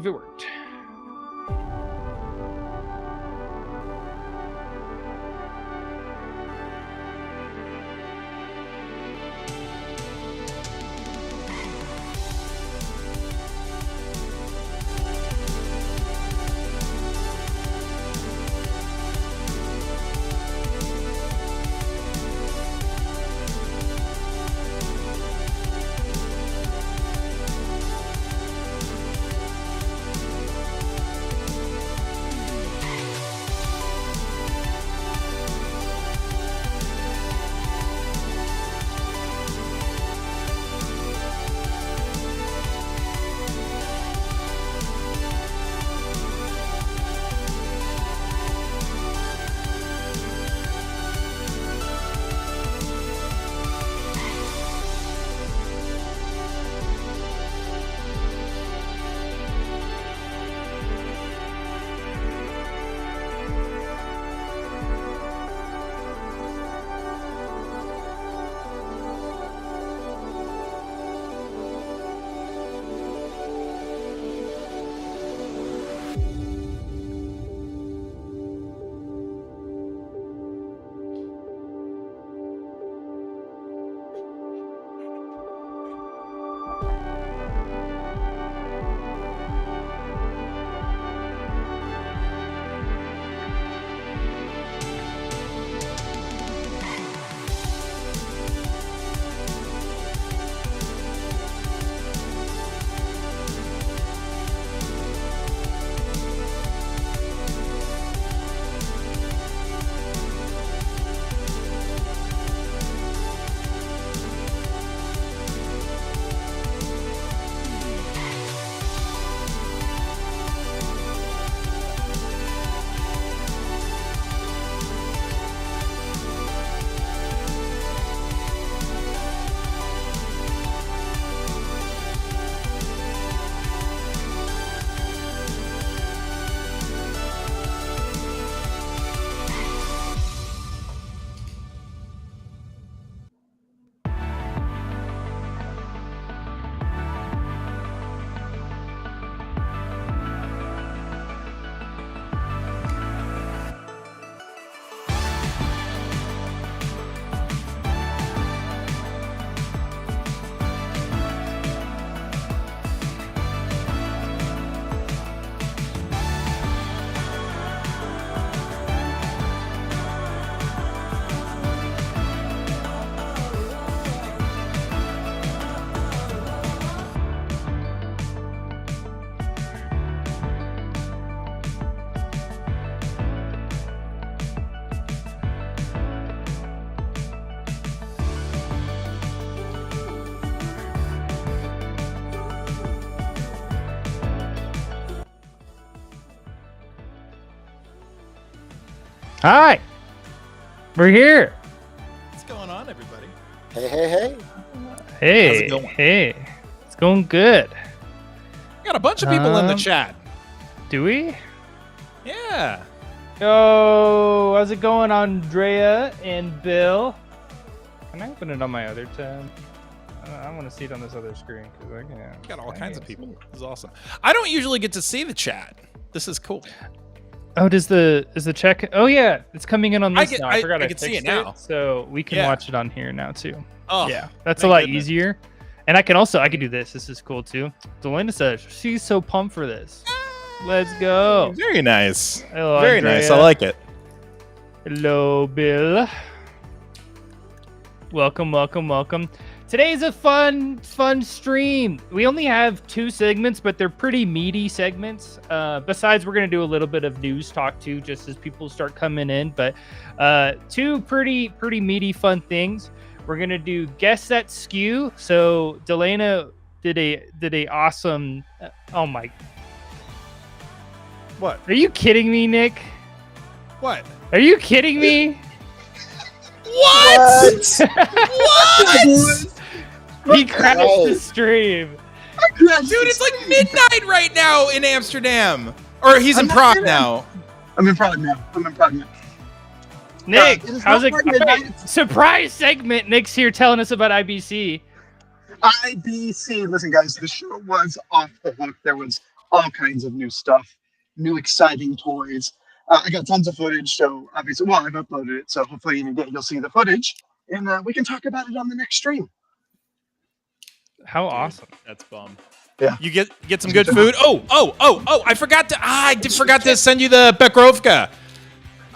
If it worked. Hi, we're here. What's going on, everybody? Hey. Hey, How's it going? hey, it's going good. We got a bunch of people in the chat. Do we? Yeah. Yo, how's it going, Andrea and Bill? Can I open it on my other tab? I want to see it on this other screen because I can't. We got all kinds of people. This is awesome. I don't usually get to see the chat. This is cool. Oh, is the check? Oh yeah, it's coming in on this now. I forgot I can see fixed it now. so we can watch it on here now too. Oh, yeah, that's a lot easier. And I can do this. This is cool too. Delana says she's so pumped for this. Let's go. Very nice. Hello, Very Andrea. nice. I like it. Hello, Bill. Welcome. Today's a fun stream. We only have 2 segments, but they're pretty meaty segments. Besides, we're going to do a little bit of news talk too, just as people start coming in. But 2 pretty meaty, fun things. We're going to do Guess That Skew. So Delana did a awesome... oh my... What? Are you kidding me, Nick? What? Are you kidding me? What? What? He crashed the stream. Dude, it's like midnight right now in Amsterdam. Or he's in Prague now. I'm in Prague now. Nick, it is how's it not going? midnight. Surprise segment. Nick's here telling us about IBC. IBC. Listen, guys, the show was off the hook. There was all kinds of new stuff, new exciting toys. I got tons of footage, so obviously, well, I've uploaded it, so hopefully any day you'll see the footage, and we can talk about it on the next stream. How awesome! That's bum. Yeah. You get some good food. Oh! I forgot to send you the Bekrovka.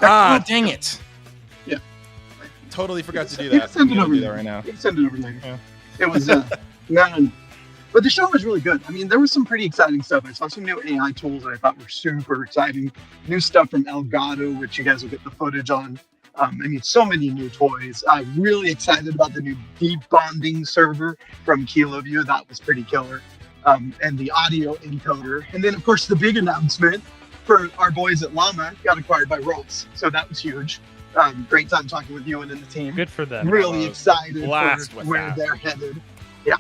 Dang it. Yeah. Totally forgot to do You that. can send it I'm gonna over do that right now. You can send it over later. Yeah. It was but the show was really good. I mean, there was some pretty exciting stuff. I saw some new AI tools that I thought were super exciting. New stuff from Elgato, which you guys will get the footage on. I mean, so many new toys. I'm really excited about the new deep bonding server from KiloView. That was pretty killer. And the audio encoder. And then, of course, the big announcement for our boys at Llama got acquired by Rolls. So that was huge. Great time talking with you and the team. Good for them. Really excited blast for with where that. they're headed. Yeah.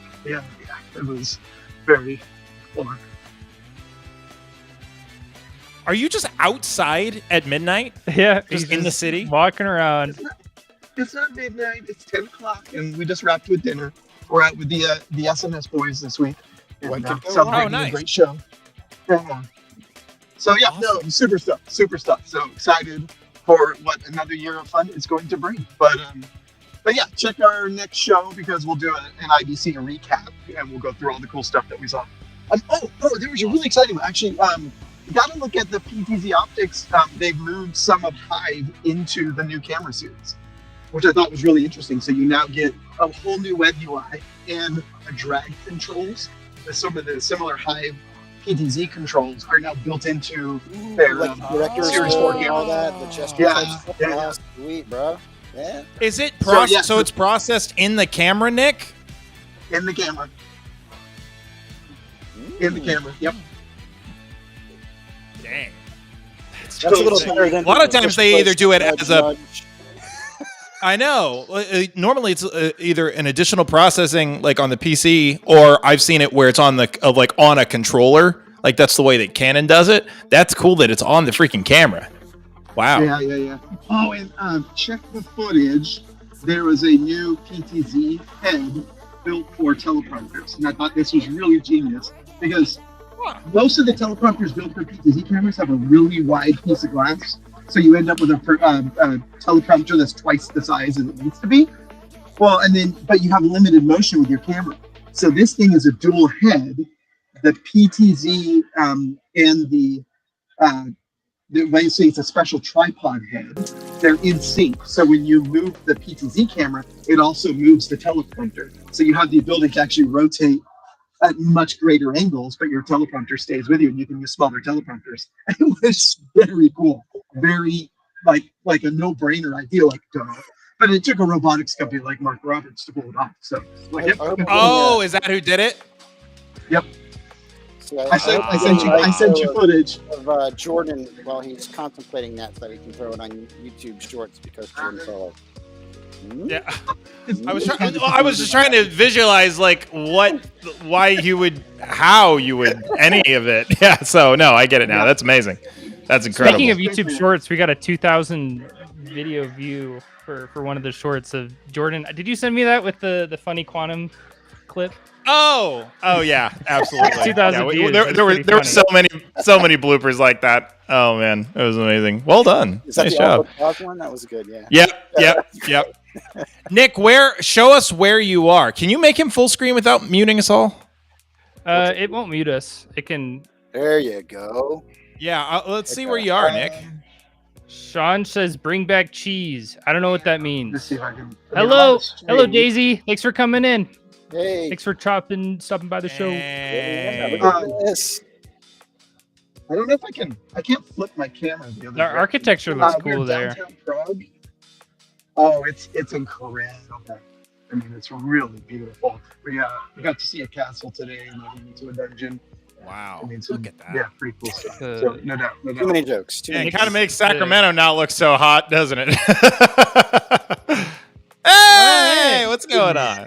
It was very fun. Are you just outside at midnight? Yeah, Just he's in the city? walking around. It's not midnight. It's 10 o'clock, and we just wrapped with dinner. We're out with the SNS boys this week. What And, could go celebrating wrong? Oh, nice. a great show. Yeah. So yeah, no, super stuff. So excited for what another year of fun is going to bring. But yeah, check our next show because we'll do an IBC recap and we'll go through all the cool stuff that we saw. There was a really exciting one. Actually, you got to look at the PTZ optics. They've moved some of Hive into the new camera series, which I thought was really interesting. So you now get a whole new web UI and a drag controls. Some of the similar Hive PTZ controls are now built into their like director's Series score 4 and all camera. that. The gesture Yeah. touch. Sweet, bro. Yeah. Is it So it's processed in the camera, Nick? In the camera. In the camera. Yep. Dang. That's a little better than A lot of times just they either do it nudge, as a- nudge. I know. Normally, it's either an additional processing, like on the PC, or I've seen it where it's on on a controller. Like that's the way that Canon does it. That's cool that it's on the freaking camera. Wow. Yeah. Oh, and check the footage. There was a new PTZ head built for teleprompters, and I thought this was really genius because most of the teleprompters built for PTZ cameras have a really wide piece of glass, so you end up with a teleprompter that's twice the size as it needs to be. Well, but you have limited motion with your camera. So this thing is a dual head. The PTZ and the basically it's a special tripod head. They're in sync. So when you move the PTZ camera, it also moves the teleprompter. So you have the ability to actually rotate at much greater angles, but your teleprompter stays with you and you can use smaller teleprompters. It was very cool. Very like a no-brainer idea, like duh. But it took a robotics company like Mark Roberts to pull it off. So Is that who did it? Yep. So I sent you footage of Jordan while he's contemplating that, so he can throw it on YouTube Shorts because Jordan fell. Yeah. I was just trying to visualize how you would any of it. Yeah. So no, I get it now. That's amazing. That's incredible. Speaking of YouTube Shorts, we got a 2,000 video view for one of the shorts of Jordan. Did you send me that with the funny quantum clip? Oh yeah, absolutely. 2,000 views. There were so many bloopers like that. Oh man, it was amazing. Well done. Is that Nice the job. Alpha one? That was good. Yeah. Yep. Nick, show us where you are. Can you make him full screen without muting us all? It won't mute us. It can. There you go. Yeah, let's see where you are, Nick. Sean says, "Bring back cheese." I don't know what that Let's means. see if I can. Hello, Daisy. Thanks for coming in. Hey. Thanks for stopping by the show. Hey. Look at this. I don't know if I can. I can't flip my camera the other The architecture looks we're cool there. downtown Prague. Oh, it's incredible. I mean, it's really beautiful. We got to see a castle today and then into a dungeon. Wow. I mean, Look at that. Yeah, pretty cool stuff. So no doubt. Too many jokes. Yeah, it kind of makes Sacramento not look so hot, doesn't it? Hey, what's going on?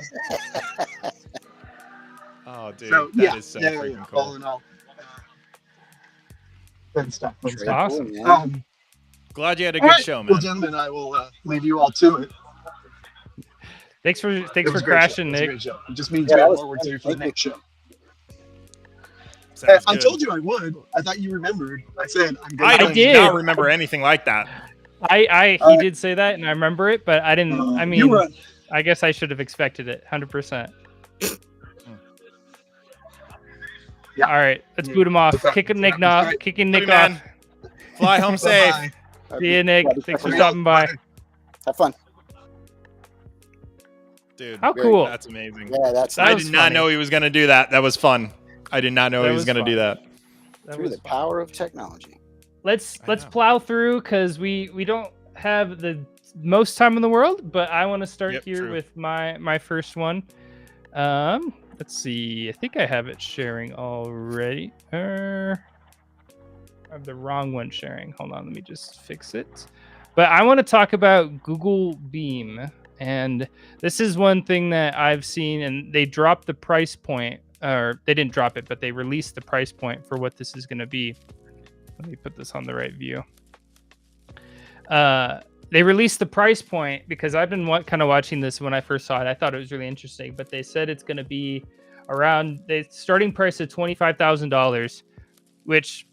Oh, dude, So that is so freaking all cool. in all, fun stuff. That's awesome. Yeah. Glad you had a All good right. show, man. Well, gentlemen, I will leave you all to it. Thanks for It was a great crashing, show. It was a Nick. great show. It just means Yeah, we that have was more work to do for the thank you. next show. Sounds I good. told you I would. I thought you remembered. I said I'm I going. do did. not remember anything like that. He did say that, and I remember it, but I didn't. I You mean, were. I guess I should have expected it, 100%. Yeah. All right, let's boot him off. Kicking Nick off. Kicking Nick man. off. Fly home safe. Bye-bye. See you, Nick. Thanks for stopping by. Have fun. Dude, How cool! that's amazing. Yeah, that's That I was did not funny. know he was going to do that. That was fun. I did not know That he was was going to do fun. that. That through was the fun. power of technology. Let's I know. plow through because we don't have the most time in the world, but I want to start Yep, here true. with my first one. Let's see. I think I have it sharing already. I have the wrong one sharing. Hold on, let me just fix it. But I want to talk about Google Beam, and this is one thing that I've seen, and they dropped the price point, or they didn't drop it, but they released the price point for what this is going to be. Let me put this on the right view. They released the price point because I've been kind of watching this when I first saw it. I thought it was really interesting, but they said it's going to be around the starting price of $25,000, which,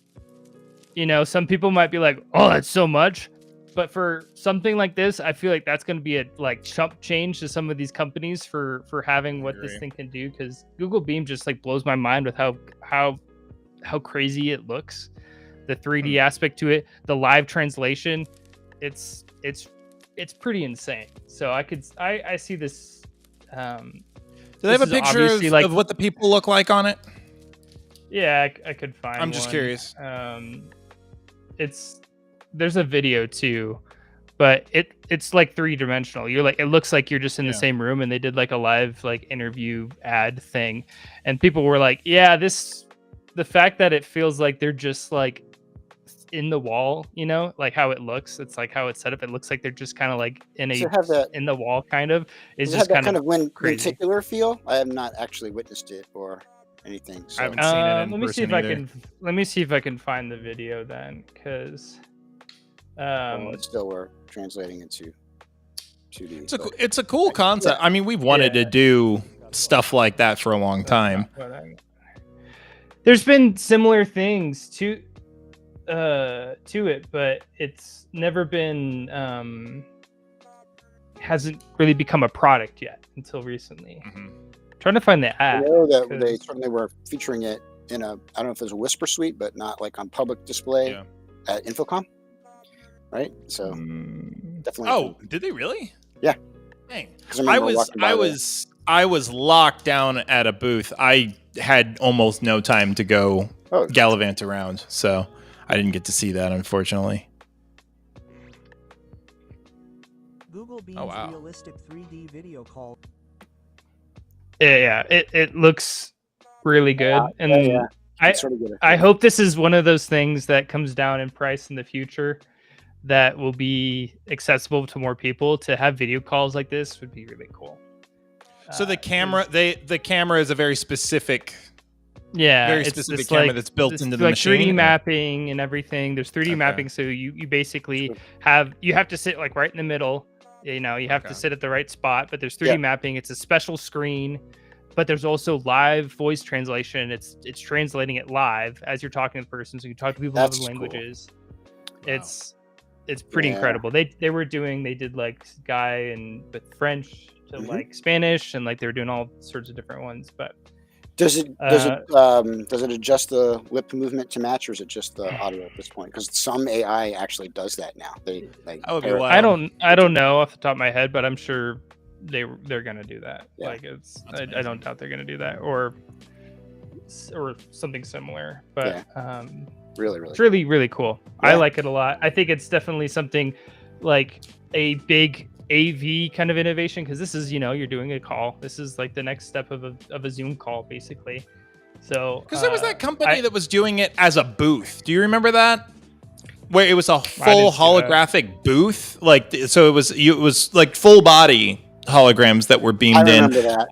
you know, some people might be like, oh, that's so much. But for something like this, I feel like that's going to be a like chump change to some of these companies for having what this agree. thing can do. Because Google Beam just like blows my mind with how crazy it looks, the 3D aspect to it, the live translation. It's pretty insane. So I see this. Do they have a this is picture obviously, of, like- of what the people look like on it? Yeah, I could find. I'm just one. curious. There's a video too, but it's like 3-dimensional. You're like, it looks like you're just in the Yeah. same room, and they did like a live like interview ad thing, and people were like, yeah, the fact that it feels like they're just like in the wall, you know, like how it looks. It's like how it's set up. It looks like they're just kind of like in Does it have that- in the wall kind of. Is Does it just have that kind of lenticular crazy. feel? I have not actually witnessed it or anything. So. I haven't seen it in let me see person if I either. can. Let me see if I can find the video then, because. It's still we're translating into 2D. It's a cool concept. I mean, we've wanted to do stuff like that for a long time. There's been similar things to it, but it's never been hasn't really become a product yet until recently. Mhm. Trying to find the I ad. know that they 'cause- certainly were featuring it in a, I don't know if there's a Whisper Suite, but not like on public display Yeah. at Infocom. Right? So Mm, definitely. Oh, did they really? Yeah. Dang. 'Cause I remember walking by there. I was locked down at a booth. I had almost no time to go Oh, gallivant around, so I didn't get to see that, unfortunately. Google Beam's wow. realistic 3D video call. yeah, it looks really good, and yeah. I it's sort of good. I hope this is one of those things that comes down in price in the future that will be accessible to more people. To have video calls like this would be really cool. So the camera, the camera is a very specific, yeah, very it's specific this, camera like, that's built this, into the like machine. 3D or- mapping and everything. There's 3D Okay. mapping, so you basically Sure. have to sit like right in the middle. You know, you have Okay. to sit at the right spot. But there's 3D Yeah. mapping. It's a special screen, but there's also live voice translation. It's translating it live as you're talking to the person, so you can talk to people in That's other cool. languages. It's pretty Yeah. incredible. They did like Guy and with French to Mhm. like Spanish, and like they were doing all sorts of different ones. But Does it adjust the lip movement to match, or is it just the audio at this point? Because some AI actually does that now. They like That would be pair it- wild. I don't know off the top of my head, but I'm sure they're gonna do that. Yeah. Like That's I amazing. don't doubt they're gonna do that or something similar. But really, really. it's really, really cool. I Yeah. like it a lot. I think it's definitely something like a big AV kind of innovation, because this is, you're doing a call. This is like the next step of a Zoom call, basically. So Because there was that company I- that was doing it as a booth. Do you remember that? Where it was a full didn't see that. holographic booth, like so it was like full body holograms that were I beamed in. remember that.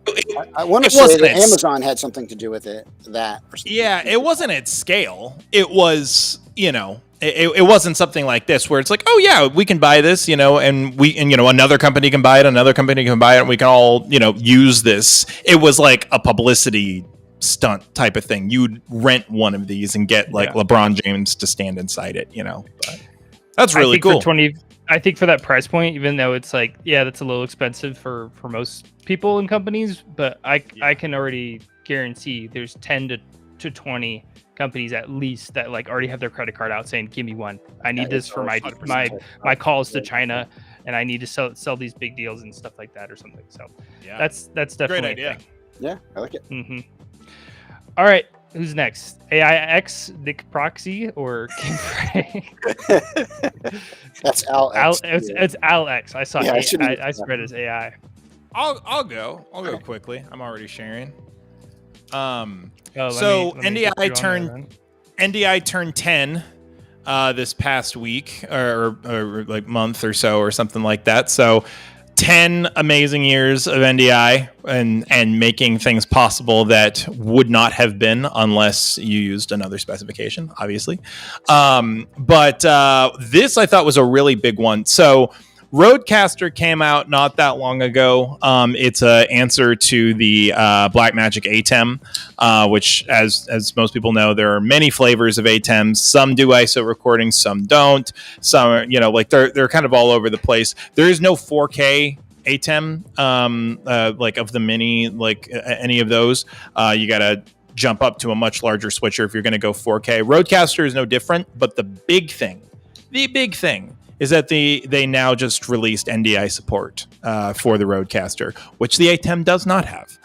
I want to It say wasn't that its- Amazon had something to do with it. That or something. Yeah, it wasn't at scale. It was, it wasn't something like this where it's like, oh yeah, we can buy this, and another company can buy it, another company can buy it, and we can all, use this. It was like a publicity stunt type of thing. You'd rent one of these and get like LeBron James to stand inside it, but that's really cool. I think for that price point, even though it's like, that's a little expensive for most people and companies, but I can already guarantee there's 10 to 20 companies at least that like already have their credit card out saying, give me one. I need this for my calls to China, and I need to sell these big deals and stuff like that or something. So that's definitely great idea. A thing. Yeah, I like it. Mm-hmm. All right, who's next? AIX, Nick Proxy, or King Frank? That's Al X. It's Al X. I saw. Yeah, I read it as AI. I'll go quickly. I'm already sharing. Let me NDI turned 10 this past week or like month or so or something like that. So 10 amazing years of NDI and making things possible that would not have been unless you used another specification, obviously. But this I thought was a really big one. So Rodecaster came out not that long ago. It's an answer to the Blackmagic ATEM, which, as most people know, there are many flavors of ATEMs. Some do ISO recordings, some don't. Some are, they're kind of all over the place. There is no 4K ATEM, like of the Mini, like any of those. You got to jump up to a much larger switcher if you're going to go 4K. Rodecaster is no different, but the big thing is that they now just released NDI support for the Rodecaster, which the ATEM does not have.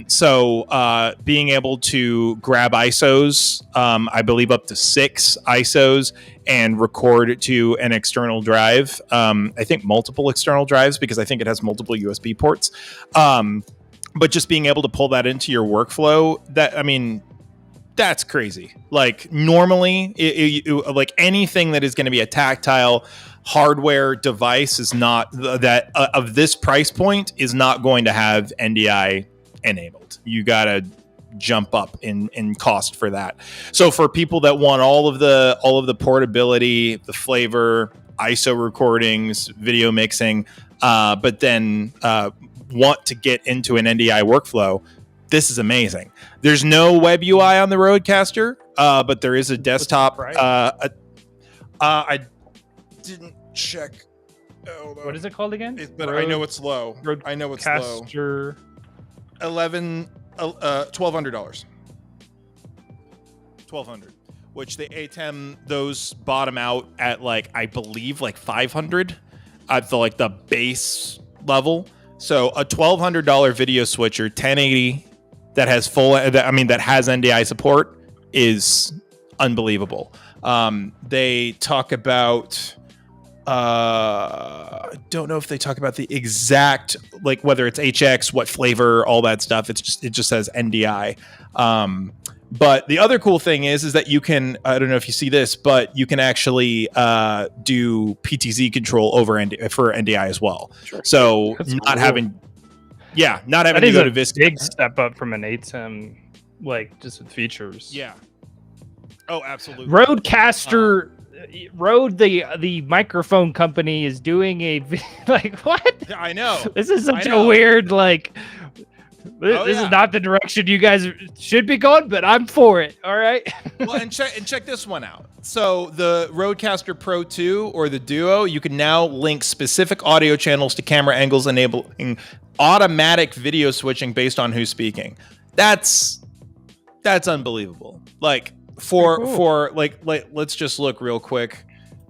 So being able to grab ISOs, I believe up to 6 ISOs, and record to an external drive. I think multiple external drives, because I think it has multiple USB ports. But just being able to pull that into your workflow, that's crazy. Like normally, like anything that is going to be a tactile hardware device is not that of this price point is not going to have NDI enabled. You got to jump up in cost for that. So for people that want all of the portability, the flavor, ISO recordings, video mixing, but then want to get into an NDI workflow, this is amazing. There's no web UI on the Rodecaster, but there is a desktop. I didn't check. What is it called again? I know it's low. I know it's low. $1,200. $1,200. Which the ATEM, those bottom out at I believe 500 at the base level. So a $1,200 video switcher, 1080. That has that has NDI support is unbelievable. They talk about, don't know if they talk about the exact, whether it's HX, what flavor, all that stuff. It just says NDI. But the other cool thing is that you can, I don't know if you see this, but you can actually do PTZ control for NDI as well. Sure. So that's not cool. having to go to Vista. Big step up from an ATEM, just with features. Yeah. Oh, absolutely. Rodecaster, Rode, the microphone company, is doing a what? I know. This is such a weird This is not the direction you guys should be going, but I'm for it. All right. Well, and check this one out. So the Rodecaster Pro 2 or the Duo, you can now link specific audio channels to camera angles, enabling automatic video switching based on who's speaking. That's unbelievable. For let's just look real quick.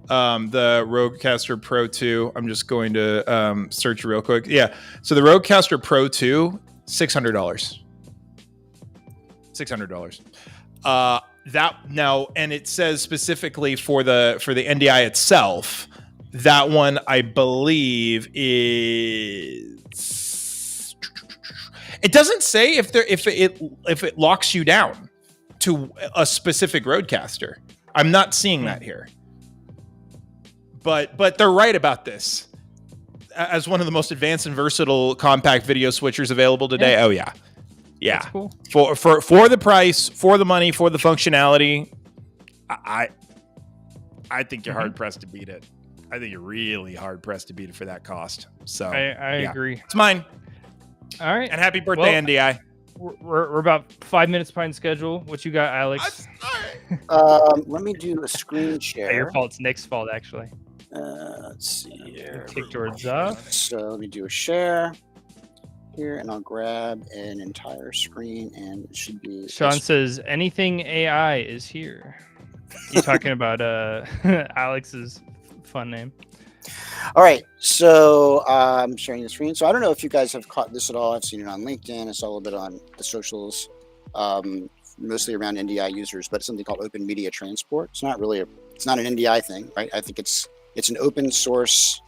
The Rodecaster Pro 2. I'm just going to search real quick. Yeah. So the Rodecaster Pro 2, $600. $600. That now, and it says specifically for the NDI itself, that one I believe is. It doesn't say if it locks you down to a specific Rodecaster. I'm not seeing that here. But they're right about this. As one of the most advanced and versatile compact video switchers available today. Yeah. Oh yeah. Yeah. That's cool. For the price, for the money, for the functionality, I think you're hard pressed to beat it. I think you're really hard pressed to beat it for that cost. So I agree. It's mine. All right. And happy birthday, NDI. We're about 5 minutes behind schedule. What you got, Alex? Let me do a screen share. Your fault. It's Nick's fault, actually. Let's see here. Kick George off. So let me do a share here, and I'll grab an entire screen, and it should be. Sean says anything AI is here. You talking about Alex's fun name? All right, so I'm sharing the screen. So I don't know if you guys have caught this at all. I've seen it on LinkedIn. I saw a little bit on the socials, mostly around NDI users, but it's something called Open Media Transport. It's not really it's not an NDI thing, right? I think it's an open source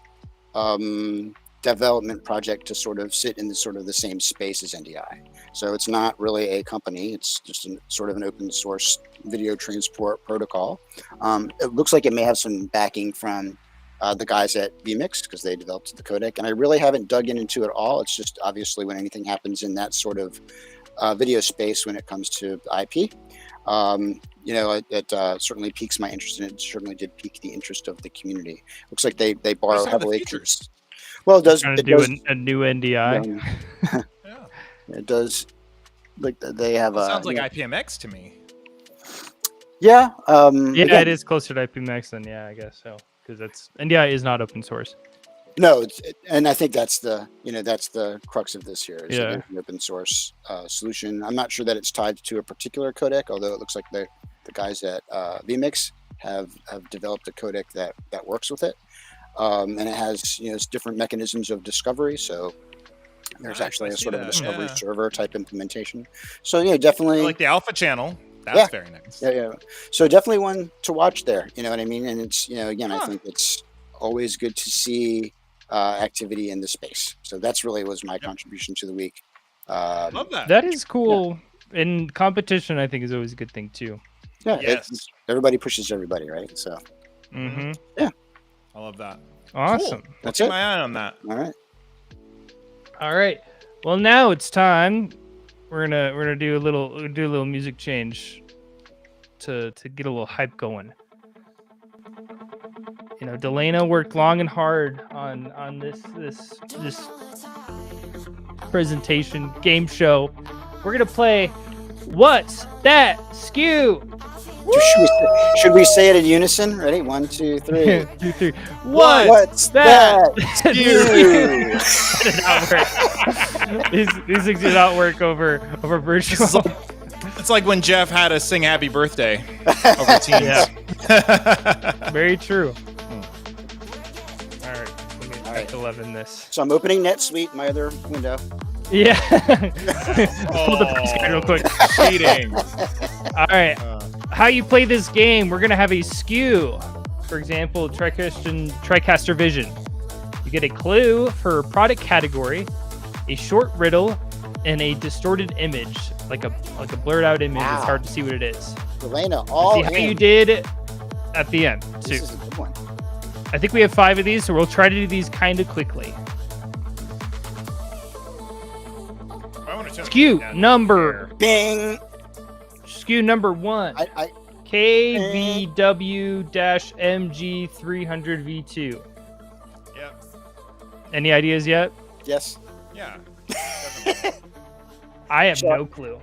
development project to sort of sit in the sort of the same space as NDI. So it's not really a company. It's just sort of an open source video transport protocol. It looks like it may have some backing from the guys at vMix because they developed the codec, and I really haven't dug into it all. It's just obviously when anything happens in that sort of video space when it comes to IP, it certainly piques my interest, and it certainly did pique the interest of the community. Looks like they borrow heavily. Well, it does. It does a new NDI. Yeah. It does. Like they have. Sounds like IPMX to me. Yeah. It is closer to IPMX than I guess so. Because NDI is not open source. No, and I think that's the crux of this here. Is an open source solution. I'm not sure that it's tied to a particular codec, although it looks like the guys at vMix have developed a codec that works with it, and it has different mechanisms of discovery. So there's actually a sort of a discovery server type implementation. So definitely like the alpha channel. That's very nice. Yeah. So definitely one to watch there. You know what I mean? And it's, again, I think it's always good to see activity in the space. So that's really was my contribution to the week. Love that. That is cool. And competition, I think, is always a good thing, too. Yeah. Yes. Everybody pushes everybody, right? So. Mm-hmm. Yeah. I love that. Awesome. Cool. That's Keep it. my eye on that. All right. Well, now it's time. We're gonna do a little music change to get a little hype going. Delana worked long and hard on this presentation game show. We're gonna play What's That Skew? Should we say it in unison? Ready? 1, 2, 3. 2, 3. What's that skew? These things do not work over virtual. It's like when Jeff had us sing Happy Birthday over Teams. Yeah. Very true. All right. Let me 11 this. So I'm opening NetSuite, my other window. Yeah. Hold the screen real quick. Cheating. All right. How you play this game, we're going to have a skew. For example, TriCaster Vision. You get a clue for product category, a short riddle, and a distorted image, like a blurred out image. Wow. It's hard to see what it is. Elena, see how you did at the end. This is a good one. I think we have 5 of these, so we'll try to do these kind of quickly. Skew number. Bing. Skew number 1. KVW-MG300V2. Yep. Any ideas yet? Yes. Yeah. I have no clue.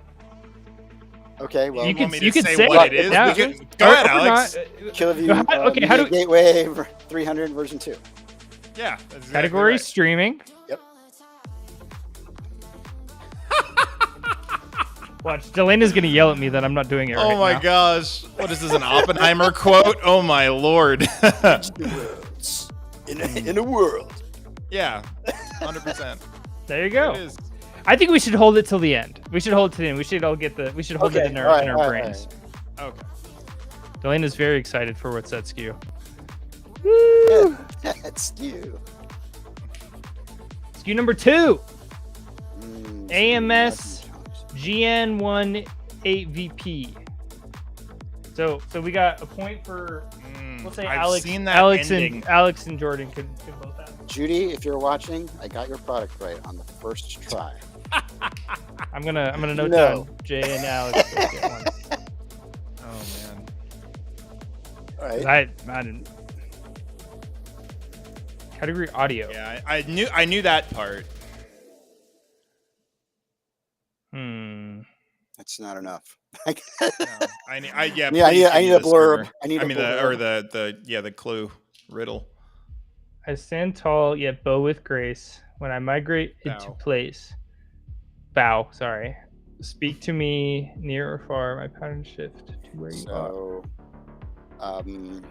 Okay, well, you can say say what it is. Yeah. Go ahead, Alex. KillaView. How do Gateway 300 version 2. Yeah. That's exactly category right. streaming. Yep. Watch, Delena's gonna yell at me that I'm not doing it right now. Oh my gosh. What is this, an Oppenheimer quote? Oh my lord. in a world. Yeah. 100%. There you go. It is. I think we should hold it till the end. We should hold it to the end. We should hold it in our brains. Right. Okay. Delena's very excited for What's That Skew. Woo! That's skew. Skew number 2. AMS GN18VP. So we got a point for we'll say Alex and Jordan could both have. Judy, if you're watching, I got your product right on the first try. I'm gonna note down Jay and Alex. Oh man. All right. I didn't. Category audio. Yeah, I knew that part. It's not enough. No, I need I need a the blurb. screamer. I need a blurb. the clue riddle. I stand tall yet bow with grace. When I migrate into Bow. place, bow. Sorry. Speak to me near or far. My pattern shift to where you are. So, I mean,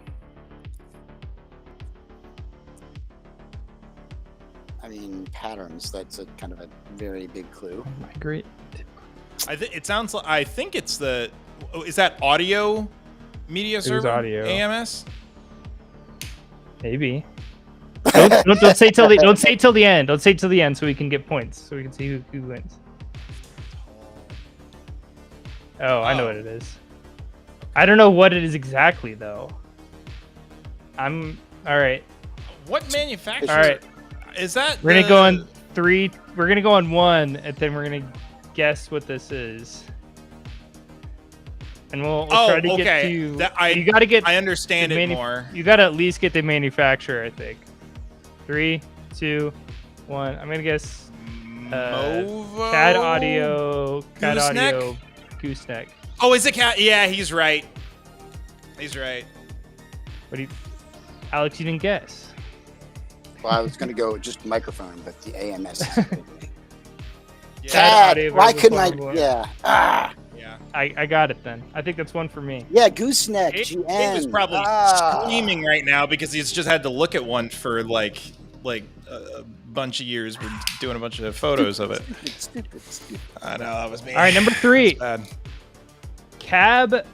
patterns. That's a kind of a very big clue. Migrate. It sounds like I think it's the. Is that audio media server? audio. AMS. Maybe. Don't say till the don't say till the end. Don't say till the end so we can get points so we can see who wins. Oh, I know what it is. I don't know what it is exactly though. All right. What manufacturer? All right. Is that? We're gonna go on 3. We're gonna go on 1, and then we're gonna guess what this is. And we'll try to get to. You gotta get. I understand it more. You gotta at least get the manufacturer, I think. 3, 2, 1. I'm gonna guess. Movo? CAD Audio. CAD Gooseneck? Audio. Gooseneck. Oh, is it cat? Yeah, he's right. He's right. What do you, Alex? You didn't guess. Well, I was going to go just microphone, but the AMS. Yeah. CAD. Audio Why versus couldn't I? Formula. Yeah. Ah. Yeah. I got it then. I think that's 1 for me. Yeah, gooseneck. He GN. was probably screaming right now because he's just had to look at one for like a bunch of years. We're doing a bunch of photos of it. Stupid. I know that was me. All right, number 3. Bad. Cab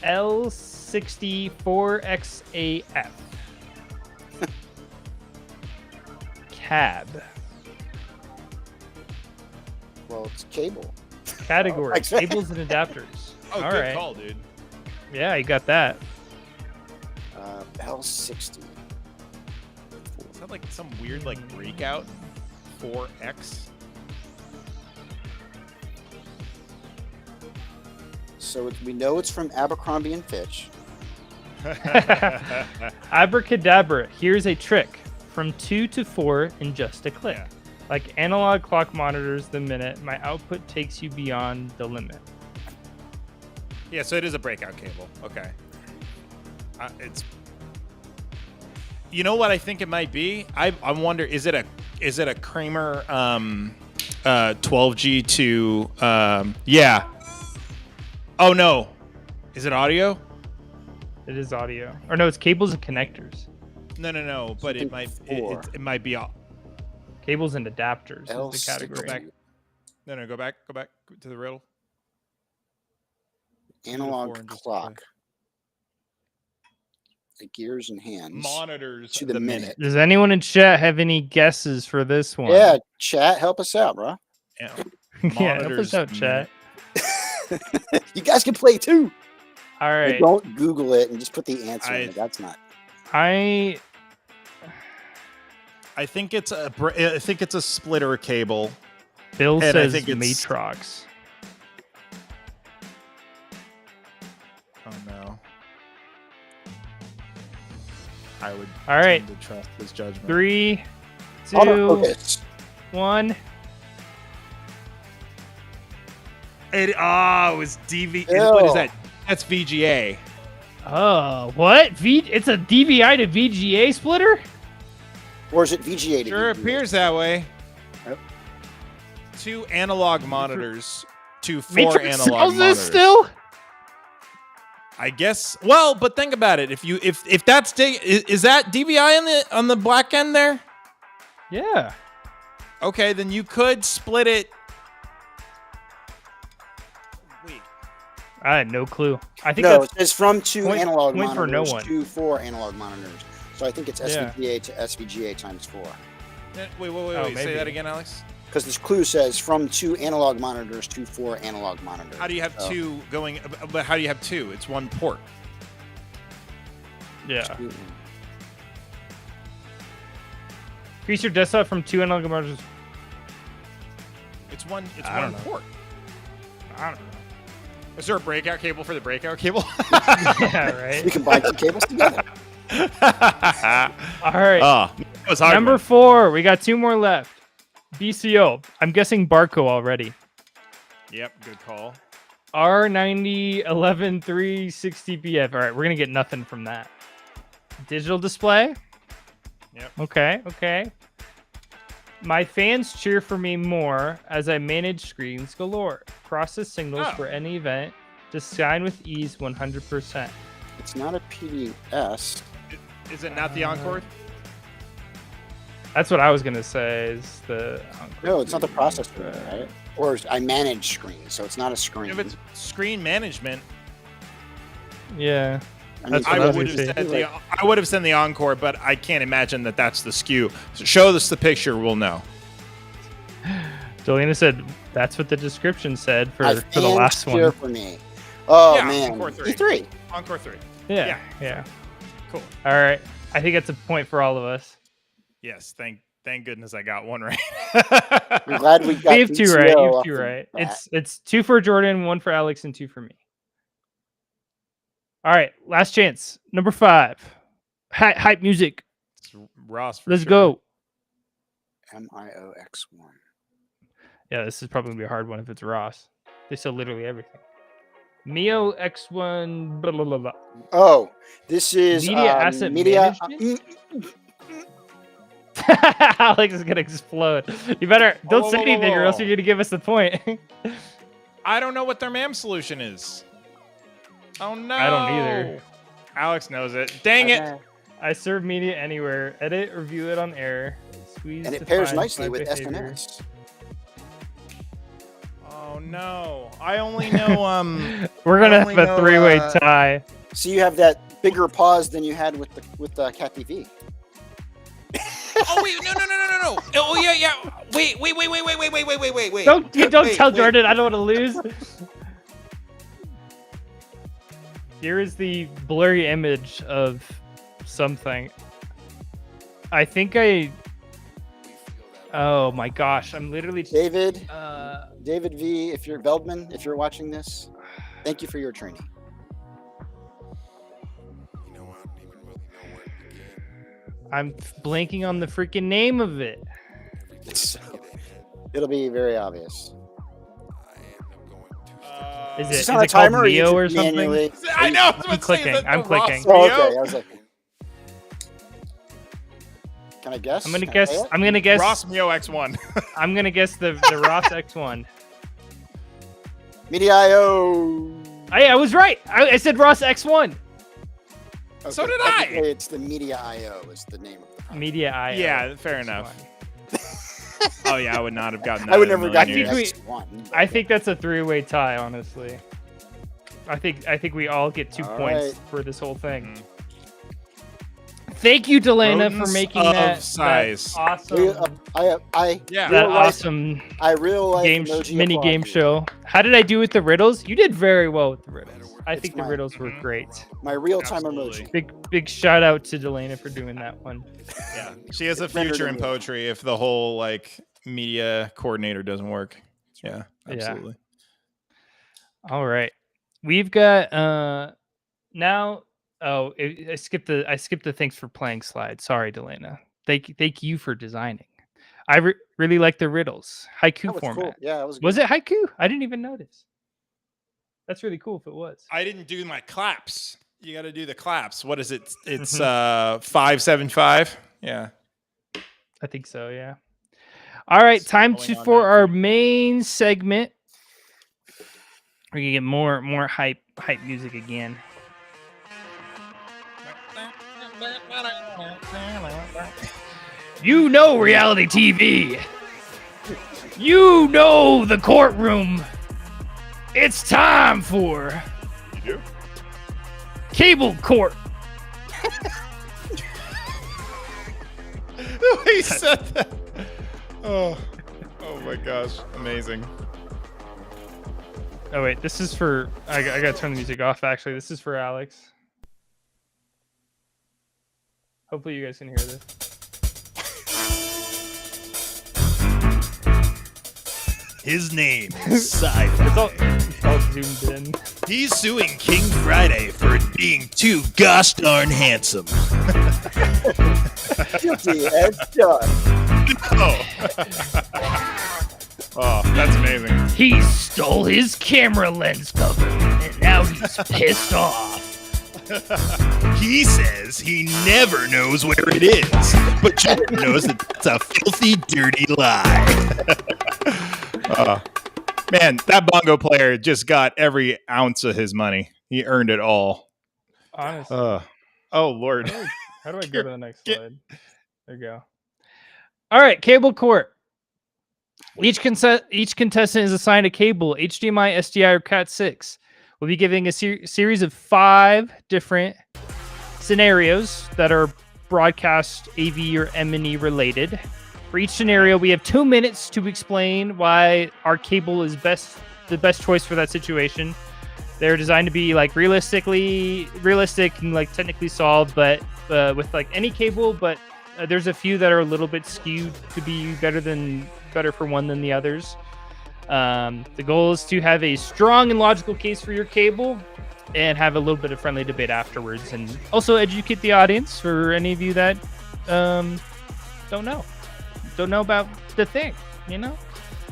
L64XAF. Cab. Well, it's cable. Category. Oh, okay. Cables and adapters. Oh, All good right. call, dude. Yeah, you got that. L60. Is that like some weird like breakout 4X? So we know it's from Abercrombie and Fitch. Abracadabra. Here's a trick. From 2 to 4 in just a click. Yeah. Like analog clock monitors the minute, my output takes you beyond the limit. Yeah, so it is a breakout cable. Okay. It's. You know what I think it might be? I wonder is it a Kramer 12G to yeah. Oh no. Is it audio? It is audio. Or no, it's cables and connectors. No, but it might be Cables and adapters is the L60. category. Go back. No, go back to the riddle. Analog and just clock. The gears and hands. Monitors to the minute. Does anyone in chat have any guesses for this one? Yeah, chat, help us out, bro. Yeah. Yeah, help us out, chat. You guys can play too. All right. But don't Google it and just put the answer in. That's not. I think it's a splitter cable. Bill And I says think it's- Matrox. Oh no. I would All right. tend to trust his judgment. 3, 2, Autofocus. 1. It was DV. Ew. What is that? That's VGA. Oh, what? It's a DVI to VGA splitter? Or is it VGA? to Sure VGA? appears that way. Yep. 2 analog monitors to 4 Matrix analog sells monitors. this still? I guess. Well, but think about it. If that's is that DVI on the black end there? Yeah. Okay, then you could split it. Wait. I had no clue. I think No, that's it's from 2 point- analog point for monitors no one. to 4 analog monitors. So I think it's Yeah. SVGA to SVGA times 4. Wait. Oh, Say maybe. that again, Alex. Because this clue says from 2 analog monitors to 4 analog monitors. How do you have So- 2 going? But how do you have 2? It's one port. yeah. Increase your desktop from 2 analog monitors. It's one. It's I one don't know. port. I don't know. Is there a breakout cable for the breakout cable? Yeah, right. We combine 2 cables together. All right. Oh, that was hard. Number 4. We got 2 more left. BCO. I'm guessing Barco already. Yep, good call. R90 11 360 BF. All right, we're gonna get nothing from that. Digital display. Yep. Okay. My fans cheer for me more as I manage screens galore. Process signals for any event. Design with ease 100%. It's not a PDS. Is it not the Encore? That's what I was gonna say. Is the No, it's not the processor, right? Or I manage screens, so it's not a screen. If it's screen management, yeah. I would have said the Encore, but I can't imagine that that's the SKU. So show us the picture, we'll know. Delina said that's what the description said for the last one. For me. Oh yeah, man, Encore 3. E3. Encore 3. Yeah. Cool. All right, I think that's a point for all of us. Yes, thank goodness I got one right. I'm glad we got. We have two right. You have two right. It's 2 for Jordan, 1 for Alex, and 2 for me. All right, last chance. Number 5. Hype music. It's Ross. Let's go. MIOX1. Yeah, this is probably gonna be a hard one if it's Ross. They sell literally everything. Mio X1. Blah, blah, blah, blah. Oh, this is media asset management. Alex is gonna explode. You better don't say anything, or else you're gonna give us the point. I don't know what their MAM solution is. Oh no! I don't either. Alex knows it. Dang it! I serve media anywhere. Edit or view it on air. Squeeze and it to pairs find nicely my with behavior. SNS. Oh no! I only know We're gonna have a 3-way tie. So you have that bigger pause than you had with the Cat TV. Oh wait! No! Oh yeah! Wait! Don't tell Jordan. I don't want to lose. Here is the blurry image of something. I think oh my gosh! I'm literally David V. If you're Veldman, if you're watching this, thank you for your training. I'm blanking on the freaking name of it. It'll be very obvious. Is it called Mio or something? Manually? I know. I'm clicking. I'm clicking. Oh, okay. I was like, can I guess? I'm gonna guess. Ross Mio X1. I'm gonna guess the Ross X1. Media.io. I was right. I said Ross X1. Okay, so did I. It's the Media.io is the name of the product. Media.io. Yeah, fair enough. Oh yeah, I would not have gotten that. I would never gotten years. X1. I think that's a 3-way tie, honestly. I think we all get 2 points for this whole thing. Mm-hmm. Thank you, Delana, Rodents for making of that size. awesome. Yeah. Awesome I real life mini game show. How did I do with the riddles? You did very well with the riddles. I think the riddles were great. My real-time emoji. Big shout out to Delana for doing that one. Yeah, she has a future in poetry if the whole like media coordinator doesn't work. Yeah, absolutely. Yeah. All right, we've got now. Oh, I skipped the thanks for playing slide. Sorry, Delana. Thank you for designing. I really like the riddles haiku format. Cool. Yeah, that was good. Was it haiku? I didn't even notice. That's really cool if it was. I didn't do my claps. You got to do the claps. What is it? It's 575. Yeah. I think so, yeah. All right, time for our main segment. We're gonna get more hype music again. You know reality TV. You know the courtroom. It's time for Cable Court. He said that. Oh my gosh, amazing. Oh wait, this is for. I gotta turn the music off. Actually, this is for Alex. Hopefully, you guys can hear this. His name is Sci-Fi. It's all zoomed in. He's suing King Friday for being too gosh darn handsome. Guilty as done. Oh. Oh, that's amazing. He stole his camera lens cover, and now he's pissed off. He says he never knows where it is, but Jordan knows that that's a filthy, dirty lie. Man, that bongo player just got every ounce of his money. He earned it all. Honestly. Oh, Lord. How do I go to the next slide? There you go. All right, cable court. Each contestant is assigned a cable, HDMI, SDI, or Cat6. We'll be giving a series of 5 different scenarios that are broadcast AV or M&E related. For each scenario, we have 2 minutes to explain why our cable is the best choice for that situation. They're designed to be like realistic and like technically solved, but with like any cable. But there's a few that are a little bit skewed to be better for one than the others. The goal is to have a strong and logical case for your cable and have a little bit of friendly debate afterwards, and also educate the audience for any of you that don't know about the thing, you know.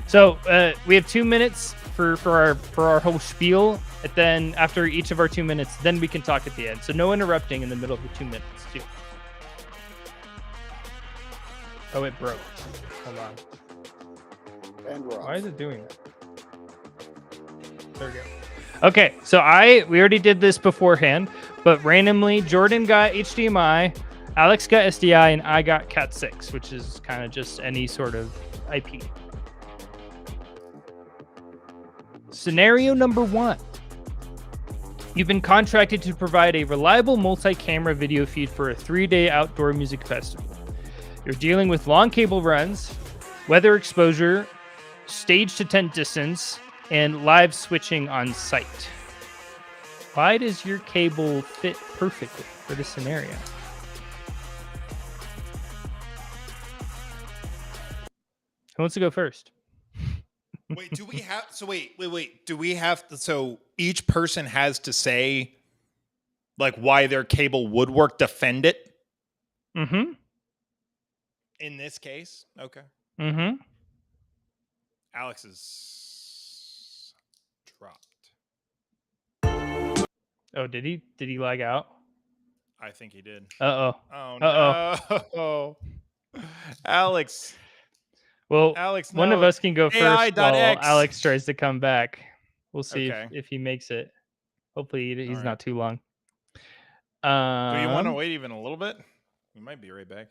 So we have 2 minutes for our whole spiel, and then after each of our 2 minutes, then we can talk at the end. So no interrupting in the middle of the 2 minutes too. Oh, it broke. Hold on. And we're off. Why is it doing that? There we go. Okay, so we already did this beforehand, but randomly Jordan got HDMI, Alex got SDI, and I got Cat6, which is kind of just any sort of IP. Scenario number 1. You've been contracted to provide a reliable multi-camera video feed for a 3-day outdoor music festival. You're dealing with long cable runs, weather exposure, stage to tent distance, and live switching on site. Why does your cable fit perfectly for this scenario? Who wants to go first? Wait, do we have... So wait. Do we have to... So each person has to say, like, why their cable would work, defend it? Mm-hmm. In this case? Okay. Mm-hmm. Alex is dropped. Oh, did he lag out? I think he did. Uh-oh. Oh, Uh-oh. no. Alex. Well, Alex, one of no. us can go first AI.X. while Alex tries to come back. We'll see Okay. if he makes it. Hopefully he's right. not too long. Do you want to wait even a little bit? We might be right back.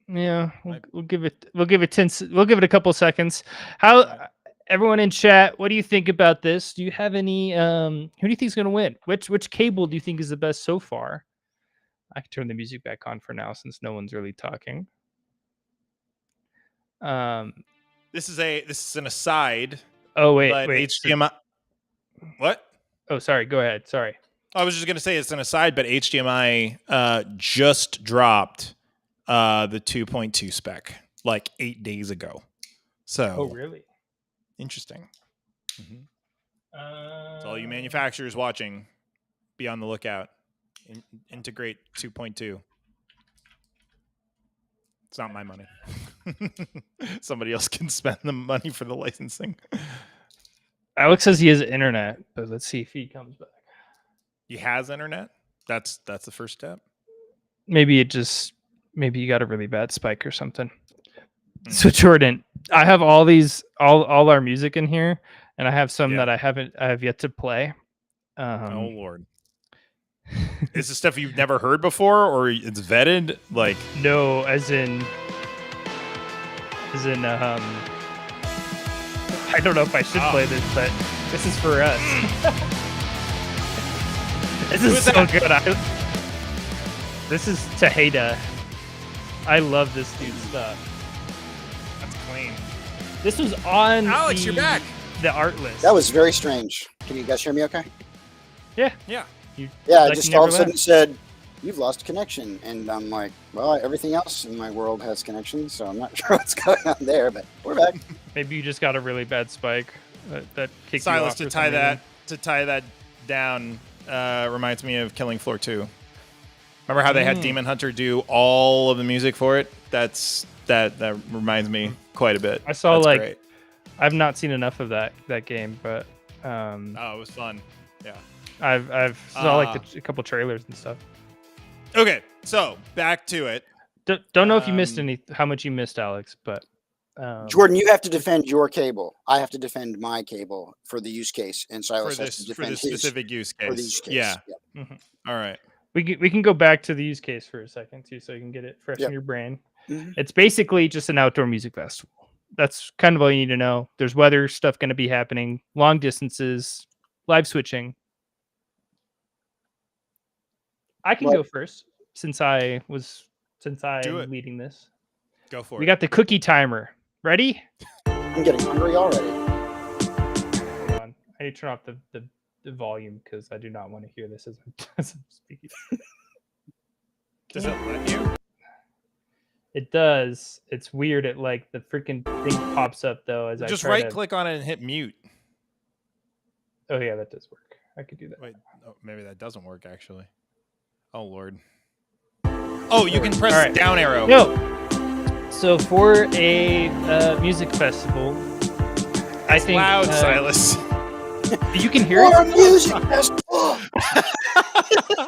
Yeah, we'll give it a couple seconds. How everyone in chat, what do you think about this? Do you have any who do you think is going to win? Which cable do you think is the best so far? I can turn the music back on for now since no one's really talking. This is an aside. Oh wait. HDMI. What? Oh, sorry. Go ahead. Sorry. I was just gonna say it's an aside, but HDMI just dropped the 2.2 spec like 8 days ago. So. Oh really? Interesting. Mm-hmm. So all you manufacturers watching, be on the lookout. Integrate 2.2. It's not my money. Somebody else can spend the money for the licensing. Alex says he has internet, but let's see if he comes back. He has internet? That's the first step. Maybe you got a really bad spike or something. So Jordan, I have all our music in here, and I have some that I have yet to play. Oh Lord. Is this stuff you've never heard before, or it's vetted? Like no, as in I don't know if I should play this, but this is for us. This is so good. This is Tejeda. I love this dude's stuff. That's clean. This was on Alex, you're back. The art list. That was very strange. Can you guys hear me okay? Yeah. I just all of a sudden said, "You've lost connection," and I'm like, "Well, everything else in my world has connection, so I'm not sure what's going on there." But we're back. Maybe you just got a really bad spike that kicked Silas, you off. to tie that down reminds me of Killing Floor 2. Remember how they had Demon Hunter do all of the music for it? That's that reminds me quite a bit. I saw That's like great. I've not seen enough of that game, but Oh, it was fun. Yeah. I've saw like a couple trailers and stuff. Okay, so back to it. Don't know if you missed how much you missed, Alex, but Jordan, you have to defend your cable. I have to defend my cable for the use case, and Silas has to For defend this his specific use case. for the use case. Yeah. Yep. All right. we can go back to the use case for a second too, so you can get it fresh in Yep. your brain. Mhm. It's basically just an outdoor music festival. That's kind of all you need to know. There's weather stuff going to be happening, long distances, live switching. I can go first since I'm leading this. Go for We it. got the cookie timer. Ready? I'm getting hungry already. Hold on. I need to turn off the volume because I do not want to hear this as I'm speaking. Does it let you? It does. It's weird. It like the freaking thing pops up though as Just I try right to... click on it and hit mute. Oh yeah, that does work. I could do that. Wait, maybe that doesn't work actually. Oh Lord. Oh, you can press All right. down arrow. No. So for a music festival, I think Loud, Silas. you can hear For a it. music festival.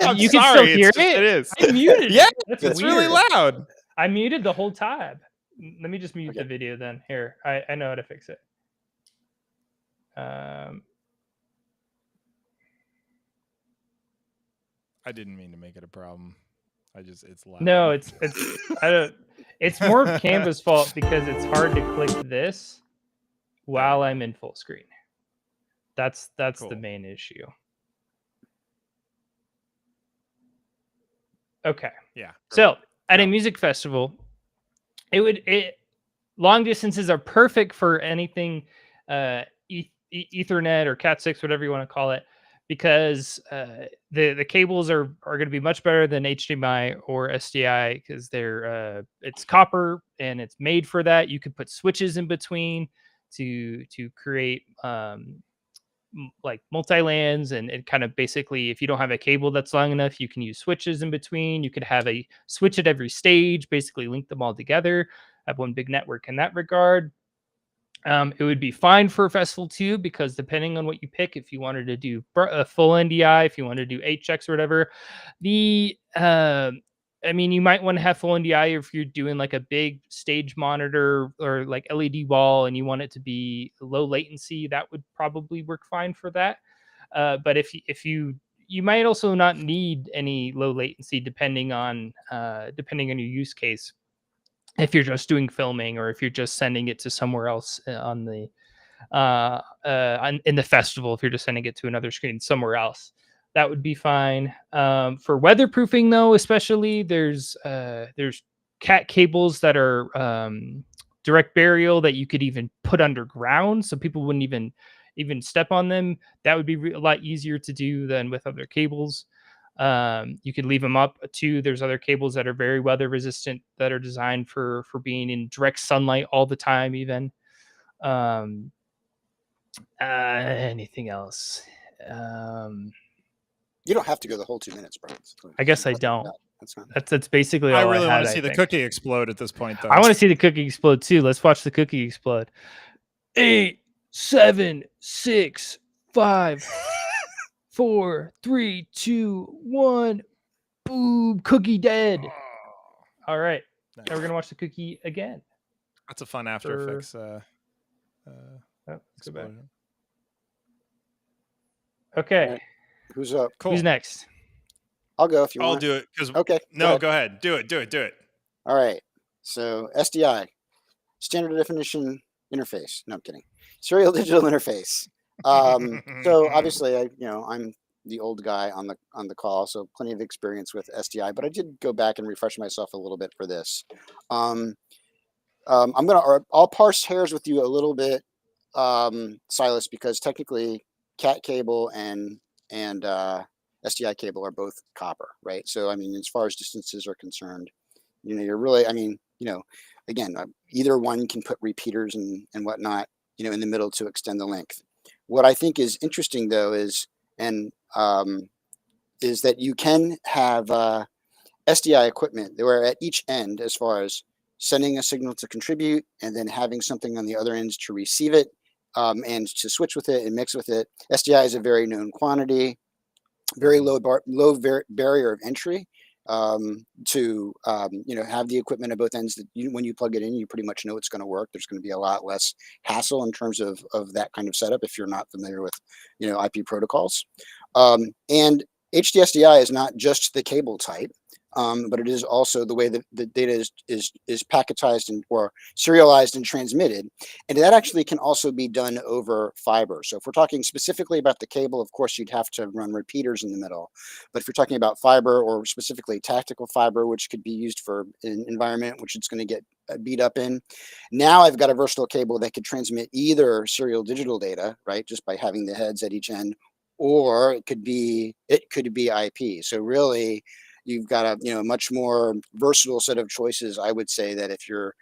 I'm You can sorry, still hear it's just- it. It is. I muted. Yeah, That's it's weird. really loud. I muted the whole time. Let me just mute Okay. the video then. Here, I know how to fix it. I didn't mean to make it a problem. It's loud. No, it's I don't. It's more Canva's fault because it's hard to click this while I'm in full screen. That's Cool. the main issue. Okay. Yeah. So at a Go. music festival, long distances are perfect for anything Ethernet or Cat6, whatever you want to call it, because the cables are going to be much better than HDMI or SDI because they're it's copper and it's made for that. You can put switches in between to create like multi-lands and kind of basically, if you don't have a cable that's long enough, you can use switches in between. You could have a switch at every stage, basically link them all together, have one big network in that regard. It would be fine for a festival too, because depending on what you pick, if you wanted to do a full NDI, if you wanted to do HX or whatever, I mean, you might want to have full NDI if you're doing like a big stage monitor or like LED wall and you want it to be low latency, that would probably work fine for that. But if you might also not need any low latency depending on your use case. If you're just doing filming or if you're just sending it to somewhere else on the in the festival, if you're just sending it to another screen somewhere else, that would be fine. For weatherproofing though, especially there's cat cables that are direct burial that you could even put underground so people wouldn't even step on them. That would be a lot easier to do than with other cables. You could leave them up too. There's other cables that are very weather resistant that are designed for being in direct sunlight all the time even. Anything else? You don't have to go the whole 2 minutes, bro. I guess I don't. That's fine. That's basically all I really want want to see the cookie explode at this point, though. I want to see the cookie explode too. Let's watch the cookie explode. 8, 7, 6, 5, 4, 3, 2, 1. Boom! Cookie dead. All right. Nice. Now we're gonna watch the cookie again. That's a fun After Effects. Let's go back. Okay. Right. Who's up? Cool. Who's next? I'll go if you I'll want. do it because Okay. no, go ahead. Do it. All right. So SDI, standard definition interface. No, I'm kidding. Serial digital interface. So obviously, I'm the old guy on the call, so plenty of experience with SDI. But I did go back and refresh myself a little bit for this. I'll parse hairs with you a little bit, Silas, because technically, cat cable and SDI cable are both copper, right? So I mean, as far as distances are concerned, you're really, again, either one can put repeaters and whatnot, in the middle to extend the length. What I think is interesting though is that you can have SDI equipment where at each end, as far as sending a signal to contribute, and then having something on the other end to receive it, and to switch with it and mix with it. SDI is a very known quantity, very low barrier of entry, to have the equipment at both ends that when you plug it in, you pretty much know it's going to work. There's going to be a lot less hassle in terms of that kind of setup if you're not familiar with IP protocols. And HDSDI is not just the cable type, but it is also the way that the data is packetized or serialized and transmitted. And that actually can also be done over fiber. So if we're talking specifically about the cable, of course, you'd have to run repeaters in the middle. But if you're talking about fiber, or specifically tactical fiber, which could be used for an environment which it's going to get beat up in, now I've got a versatile cable that could transmit either serial digital data, right, just by having the heads at each end, or it could be IP. So really, you've got a much more versatile set of choices, I would say, that if you're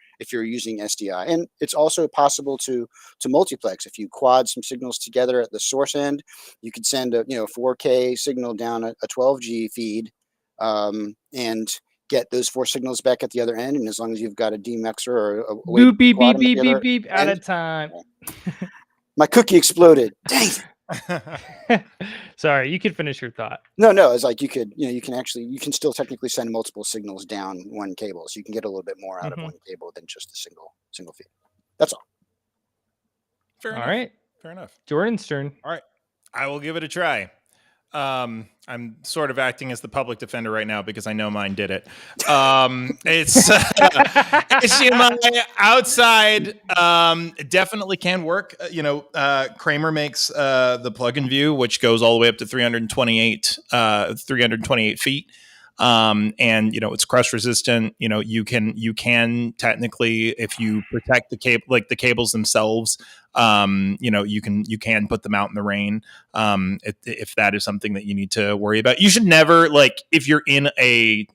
using SDI. And it's also possible to multiplex. If you quad some signals together at the source end, you could send a 4K signal down a 12G feed, and get those 4 signals back at the other end. And as long as you've got a demixer or a way Boop, beep, to quad beep, them beep, together, beep, beep, out of time. My cookie exploded. Dang. Sorry, you could finish your thought. No, it's like you can still technically send multiple signals down one cable, so you can get a little bit more out of one cable than just a single feed. That's all. Fair enough. All right. Fair enough. Jordan's turn. All right. I will give it a try. I'm sort of acting as the public defender right now because I know mine did it. It's HDMI outside. Definitely can work. Kramer makes the plug-in view, which goes all the way up to 328 feet. And it's crush resistant. You can technically, if you protect the cable, like the cables themselves, you can put them out in the rain. If that is something that you need to worry about, you should never, like, if you're in a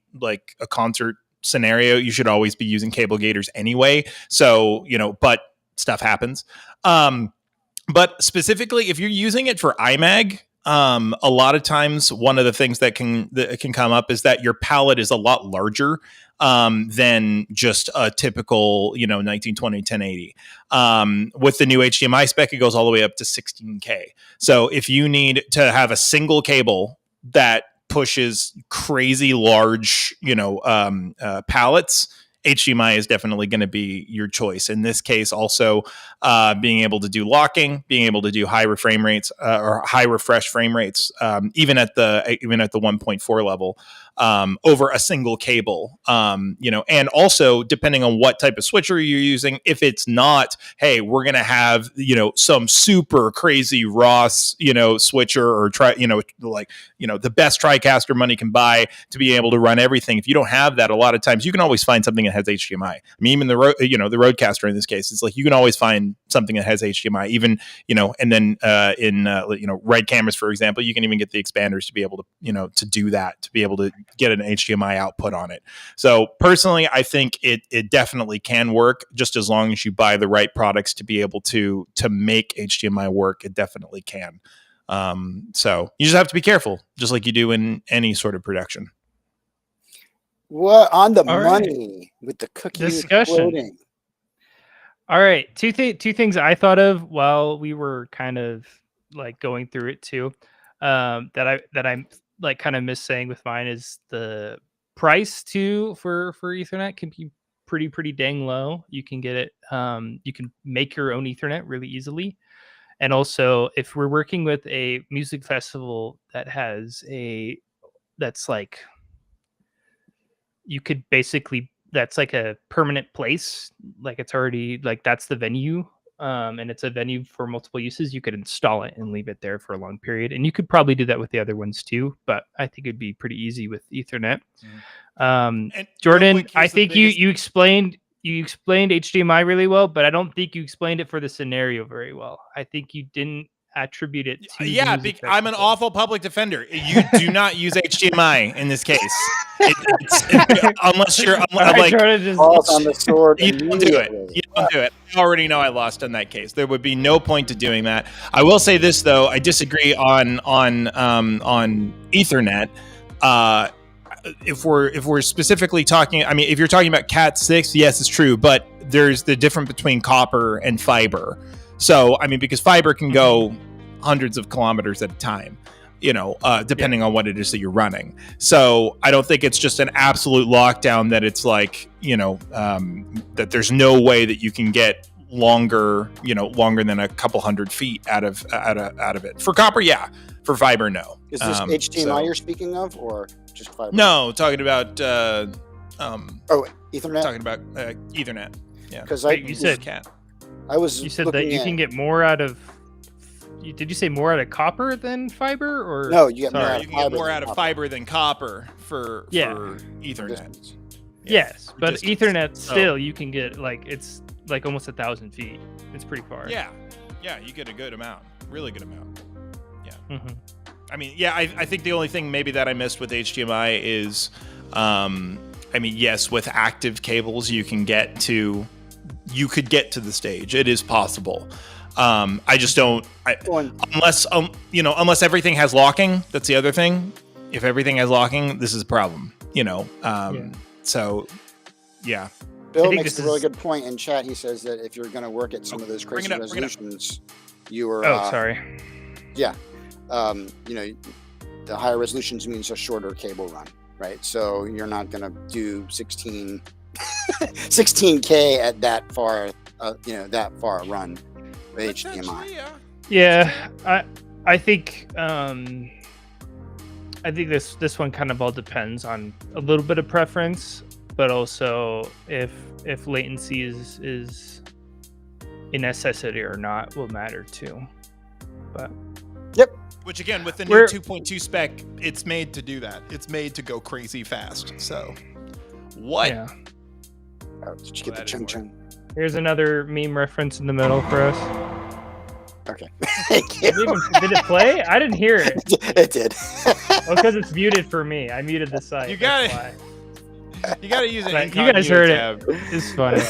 concert scenario, you should always be using cable gaiters anyway. So, but stuff happens. But specifically, if you're using it for IMAG, a lot of times one of the things that can come up is that your palette is a lot larger than just a typical 1920 1080. With the new HDMI spec, it goes all the way up to 16K. So if you need to have a single cable that pushes crazy large palettes, HDMI is definitely going to be your choice. In this case, also being able to do locking, being able to do high reframe rates or high refresh frame rates, even at the 1.4 level, over a single cable. And also depending on what type of switcher you're using, if it's not, hey, we're going to have some super crazy Ross switcher or the best TriCaster money can buy to be able to run everything. If you don't have that, a lot of times you can always find something that has HDMI. I mean, even the Rodecaster in this case, it's like you can always find something that has HDMI. Even and then in Red cameras, for example, you can even get the expanders to be able to to do that, to be able to get an HDMI output on it. So personally, I think it definitely can work, just as long as you buy the right products to be able to make HDMI work. It definitely can. So you just have to be careful, just like you do in any sort of production. What on the All money with the cookie Discussion. exploding? All right, two things I thought of while we were kind of like going through it too, that I'm like kind of miss saying with mine is the price too for Ethernet can be pretty dang low. You can get it, you can make your own Ethernet really easily. And also, if we're working with a music festival that's like, you could basically, that's like a permanent place, like it's already like that's the venue, and it's a venue for multiple uses. You could install it and leave it there for a long period, and you could probably do that with the other ones too. But I think it'd be pretty easy with Ethernet. And Jordan, I think you explained HDMI really well, but I don't think you explained it for the scenario very well. I think you didn't attribute it to I'm an awful public defender. You do not use HDMI in this case. Unless you're like on the sword, you don't do it. You don't do it. I already know I lost in that case. There would be no point to doing that. I will say this though, I disagree on Ethernet. if we're specifically talking, I mean, if you're talking about Cat 6, yes, it's true, but there's the difference between copper and fiber. So, I mean, because fiber can go hundreds of kilometers at a time, depending on what it is that you're running. So I don't think it's just an absolute lockdown that it's like, that there's no way that you can get longer than a couple hundred feet out of it. For copper, yeah. For fiber, no. Is this HDMI you're speaking of, or just fiber? No, talking about Ethernet. Talking about Ethernet. Yeah. Because you said Cat. you said that you can get more out of. Did you say more out of copper than fiber, or no? You can get more out of fiber than copper for Ethernet. Yes, but Ethernet still you can get it's like almost 1,000 feet. It's pretty far. Yeah, you get a good amount, really good amount. Yeah. Mm-hmm. I mean, I think the only thing maybe that I missed with HDMI is, yes, with active cables you could get to the stage. It is possible. I just don't, unless everything has locking. That's the other thing. If everything has locking, this is a problem. So, yeah. Bill makes a really good point in chat. He says that if you're going to work at some of those crazy resolutions, you are. Sorry. Yeah. The higher resolutions means a shorter cable run, right? So you're not going to do 16K at that far, that far run with HDMI. Yeah, I think this one kind of all depends on a little bit of preference, but also if latency is a necessity or not will matter too. But yep. Which again, with the new 2.2 spec, it's made to do that. It's made to go crazy fast. So, what? Yeah. Did you get the chung chung? Here's another meme reference in the middle for us. Okay. Thank you. Did it play? I didn't hear it. It did. Well, because it's muted for me. I muted the site. You got it. You got to use it. You guys heard it. It's funny.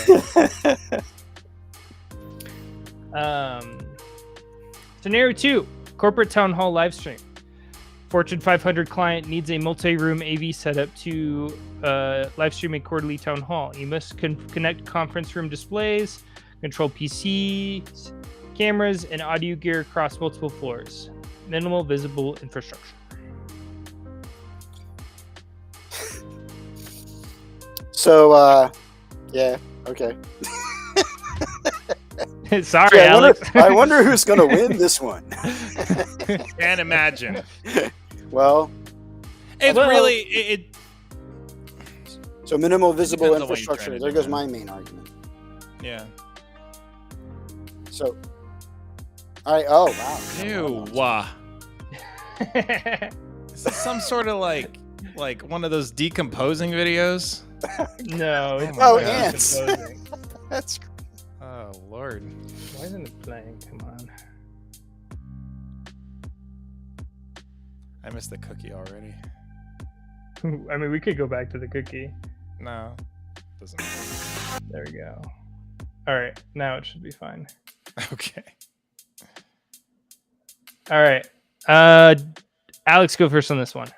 Scenario 2. Corporate town hall live stream. Fortune 500 client needs a multi-room AV setup to live stream a quarterly town hall. You must connect conference room displays, control PCs, cameras, and audio gear across multiple floors. Minimal visible infrastructure. So, yeah, okay. Sorry, Alex. I wonder who's going to win this one. Can't imagine. Well, really. So minimal visible infrastructure. There goes my main argument. Yeah. So, all right. Oh wow. Ew. Is this some sort of like one of those decomposing videos? No. It's ants. That's. Oh Lord. Why isn't it playing? Come on. I missed the cookie already. I mean, we could go back to the cookie. No. Doesn't matter. There we go. All right. Now it should be fine. Okay. All right. Alex, go first on this one.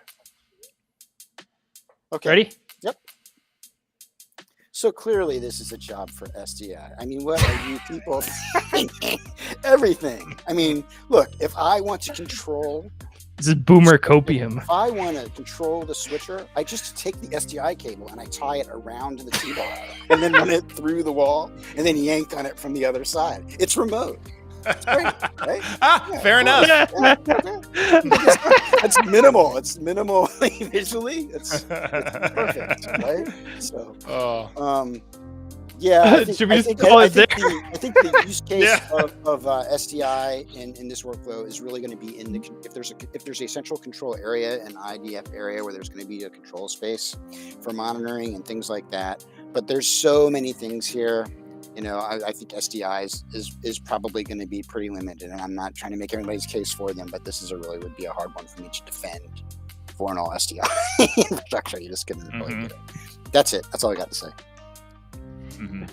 Okay. Ready? Yep. So clearly this is a job for SDI. I mean, what are you people thinking? Everything. I mean, look, if I want to control... This is boomer copium. If I want to control the switcher, I just take the SDI cable and I tie it around the T-bar and then run it through the wall and then yank on it from the other side. It's remote. It's great, right? Fair enough. Yeah. It's minimal. It's minimally visually. It's perfect, right? So, yeah. I think the use case of SDI in this workflow is really going to be in if there's a central control area, an IDF area where there's going to be a control space for monitoring and things like that. But there's so many things here. I think SDI is probably going to be pretty limited, and I'm not trying to make everybody's case for them, but this would be a hard one for me to defend for an all SDI infrastructure. You just couldn't really get it. That's it. That's all I got to say. Mm-hmm.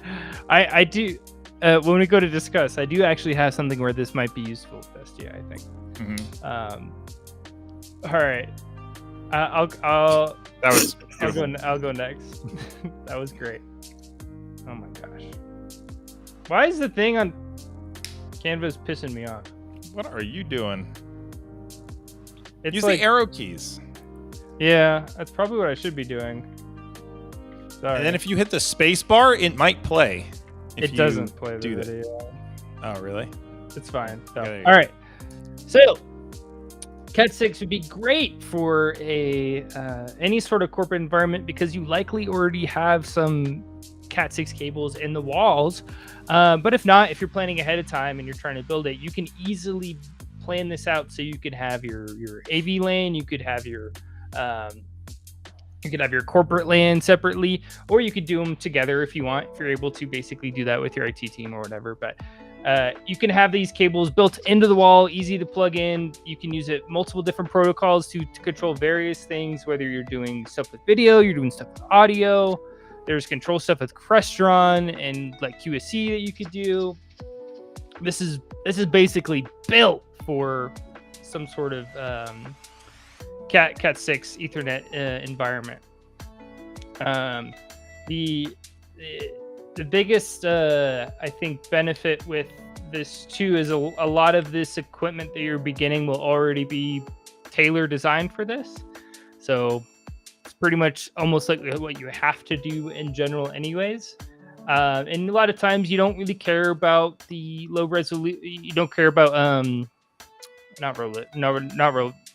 I do. When we go to discuss, I do actually have something where this might be useful with SDI, I think. Mm-hmm. All right. I'll That was I'll go next. That was great. Oh my gosh. Why is the thing on Canvas pissing me off? What are you doing? It's Use like, the arrow keys. yeah, that's probably what I should be doing. Sorry. And then if you hit the space bar, it might play. if it you doesn't play the do that. video. Oh, really? It's fine. So, Okay, there you all go. right. So, Cat 6 would be great for a any sort of corporate environment because you likely already have some Cat 6 cables in the walls. But if not, if you're planning ahead of time and you're trying to build it, you can easily plan this out so you could have your AV LAN, you could have your corporate LAN separately, or you could do them together if you want, if you're able to basically do that with your IT team or whatever. But you can have these cables built into the wall, easy to plug in. You can use it multiple different protocols to control various things, whether you're doing stuff with video, you're doing stuff with audio. There's control stuff with Crestron and like QSC that you could do. This is basically built for some sort of Cat 6 Ethernet environment. The biggest I think benefit with this too is a lot of this equipment that you're beginning will already be tailor designed for this. So it's pretty much almost like what you have to do in general anyways. And a lot of times you don't really care about the low resolution. You don't care about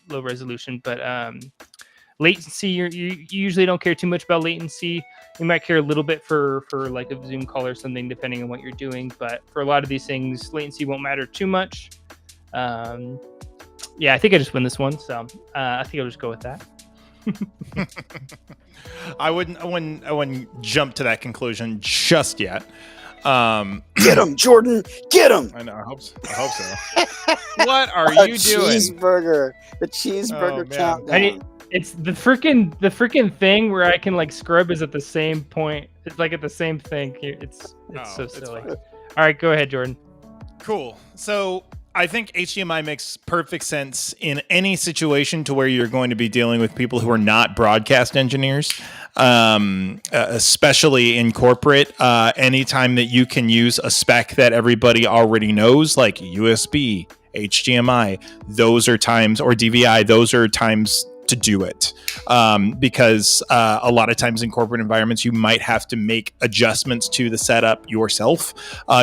low resolution, but latency. You usually don't care too much about latency. You might care a little bit for like a Zoom call or something, depending on what you're doing. But for a lot of these things, latency won't matter too much. Yeah, I think I just win this one, so I think I'll just go with that. I wouldn't jump to that conclusion just yet. Get him, Jordan! Get him! I know. I hope so. What are you doing? The cheeseburger man. countdown. It's the freaking thing where I can like scrub is at the same point. It's like at the same thing. It's so silly. fine. All right, go ahead, Jordan. Cool. So I think HDMI makes perfect sense in any situation to where you're going to be dealing with people who are not broadcast engineers, especially in corporate. Anytime that you can use a spec that everybody already knows, like USB, HDMI, those are times, or DVI, those are times to do it, because a lot of times in corporate environments you might have to make adjustments to the setup yourself.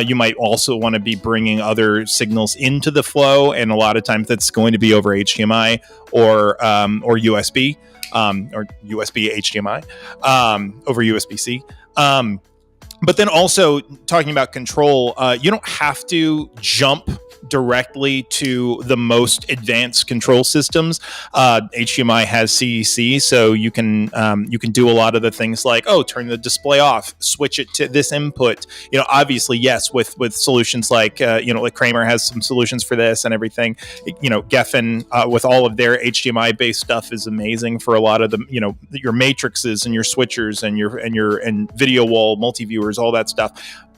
You might also want to be bringing other signals into the flow, and a lot of times that's going to be over HDMI or USB, or USB HDMI over USB-C. But then also talking about control, you don't have to jump directly to the most advanced control systems. HDMI has CEC, so you can do a lot of the things like, turn the display off, switch it to this input. Obviously, yes, with solutions like like Kramer has some solutions for this and everything. Geffen with all of their HDMI based stuff is amazing for a lot of the your matrices and your switchers and your video wall multi-viewers, all that stuff.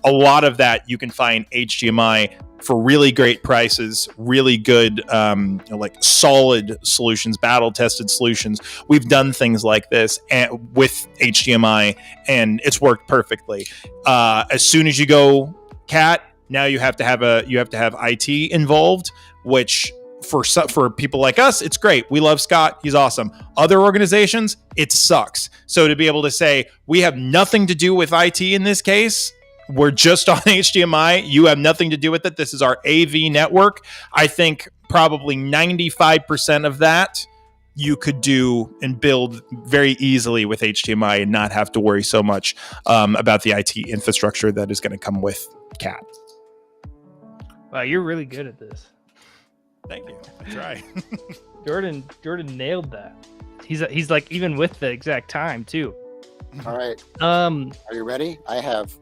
A lot of that you can find HDMI for really great prices, really good, like solid solutions, battle-tested solutions. We've done things like this with HDMI, and it's worked perfectly. As soon as you go Cat, now you have to have IT involved, which for people like us, it's great. We love Scott; he's awesome. Other organizations, it sucks. So to be able to say we have nothing to do with IT in this case. We're just on HDMI. You have nothing to do with it. This is our AV network. I think probably 95% of that you could do and build very easily with HDMI and not have to worry so much about the IT infrastructure that is going to come with Cat. Wow, you're really good at this. Thank you. I try. Jordan nailed that. He's like even with the exact time too. All right. Are you ready? I have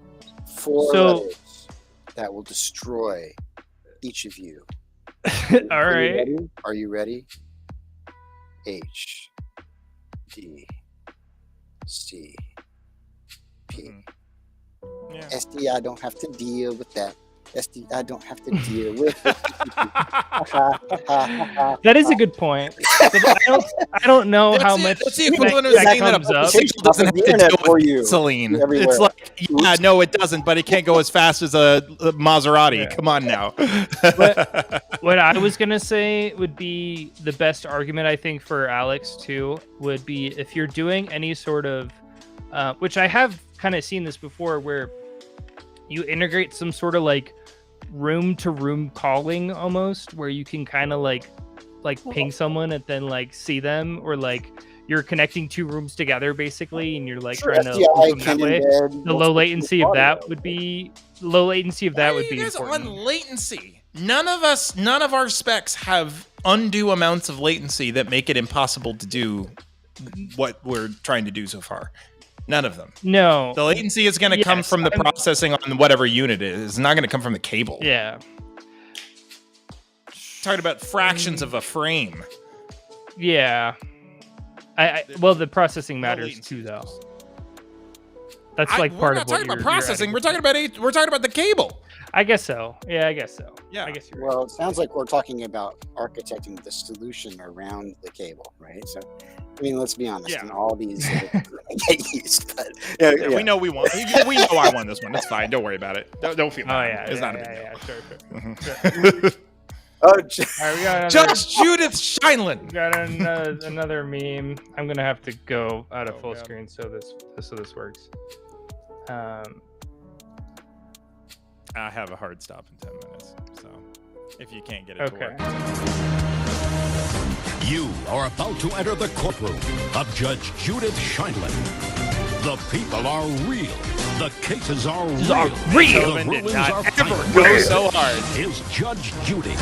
4 So- letters that will destroy each of you. All right. Are you ready? H, D, C, P. Yeah. SD, I don't have to deal with that. I don't have to deal with it. That is a good point. I don't know how much That's the equivalent of that saying that a comes up. motorcycle doesn't have to Internet deal for with you. gasoline. Everywhere. It's like, yeah, no, it doesn't, but it can't go as fast as a Maserati. Yeah. Come on now. What I was gonna say would be the best argument, I think, for Alex too, would be if you're doing any sort of, which I have kind of seen this before, where you integrate some sort of like room to room calling almost, where you can kind of like ping someone and then like see them, or like you're connecting two rooms together basically, and you're like trying to loop them that way. The low latency of that would be guys important. on latency. None of our specs have undue amounts of latency that make it impossible to do what we're trying to do so far. None of them. No. The latency is going to come from the processing on whatever unit it is. It's not going to come from the cable. Yeah. Talking about fractions of a frame. Yeah. Well, the processing matters too, though. That's like part of what we're not talking about processing. We're talking about the cable. I guess so. Yeah, I guess so. Yeah. I guess you're right. Well, it sounds like we're talking about architecting the solution around the cable, right? So, I mean, let's be honest. Yeah. And all these get used, but Yeah, we know we won. We know I won this one. It's fine. Don't worry about it. Don't feel Oh bad. yeah. It's not a big deal. deal. Sure. oh, All right, we got Judge Judith Scheinlin. got another meme. I'm gonna have to go out of full screen so this works. I have a hard stop in 10 minutes, so if you can't get it to Okay. work. You are about to enter the courtroom of Judge Judith Scheinlin. The people are real. The cases are real. Sullivan The did rulings not are ever final. go so hard. Is Judge Judy.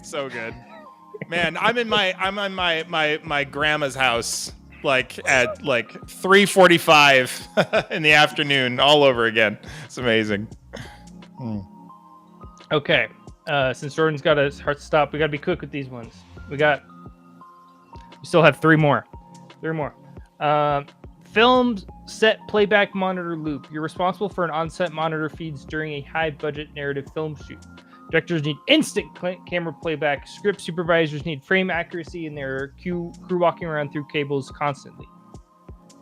So good, man. I'm in my grandma's house, like at like 3:45 in the afternoon, all over again. It's amazing. Okay. Since Jordan's got a hard stop, we gotta be quick with these ones. We still have three more. Filmed set playback monitor loop. You're responsible for an on-set monitor feeds during a high-budget narrative film shoot. Directors need instant camera playback. Script supervisors need frame accuracy, and there are crew walking around through cables constantly.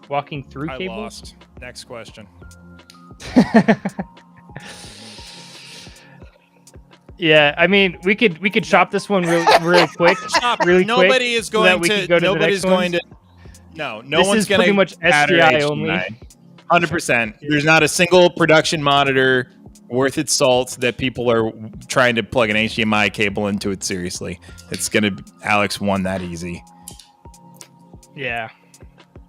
Walking through I cables? lost. Next question. Yeah, I mean, we could chop this one really quick. Really Nobody quick, is so going that we to. can go to the Nobody's next going ones. to. No This one's is going to. pretty much SDI only. 100%. There's not a single production monitor worth its salt that people are trying to plug an HDMI cable into it seriously. It's gonna. Alex won that easy. Yeah.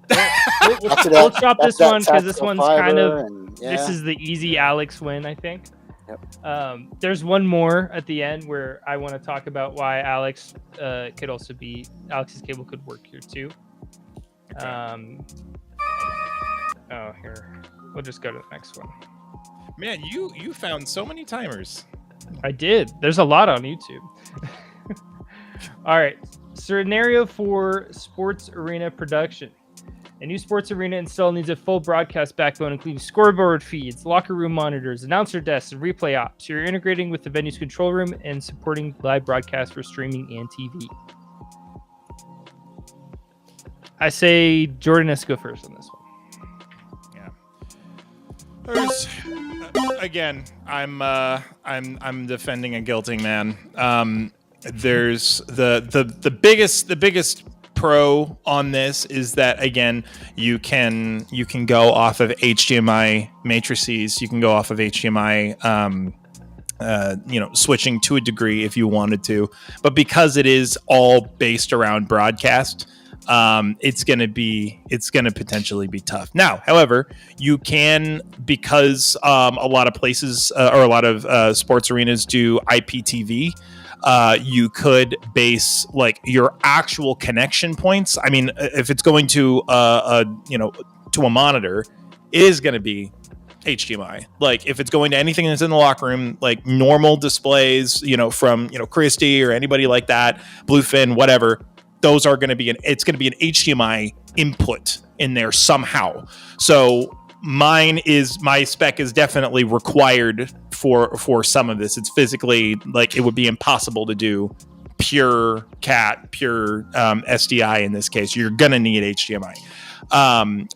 That's We'll chop this one because this tactile one's kind fiber of. and, This is the easy Alex win, I think. Yep. There's one more at the end where I want to talk about why Alex could also be Alex's cable could work here too. Okay. Here. We'll just go to the next one. Man, you found so many timers. I did. There's a lot on YouTube. All right. Scenario for sports arena production. A new sports arena install needs a full broadcast backbone, including scoreboard feeds, locker room monitors, announcer desks, and replay ops. You're integrating with the venue's control room and supporting live broadcast for streaming and TV. I say Jordan has to go first on this one. There's, again, I'm defending a guilty man. There's the biggest pro on this is that, again, you can go off of HDMI matrices. You can go off of HDMI, switching to a degree if you wanted to, but because it is all based around broadcast, it's going to potentially be tough. Now, however, you can, because a lot of places or a lot of sports arenas do IPTV, you could base like your actual connection points. I mean, if it's going to to a monitor, it is going to be HDMI. Like if it's going to anything that's in the locker room, like normal displays, from Christie or anybody like that, Bluefin, whatever. Those are going to be it's going to be an HDMI input in there somehow. So my spec is definitely required for some of this. It's physically like it would be impossible to do pure cat, pure SDI in this case. You're gonna need HDMI.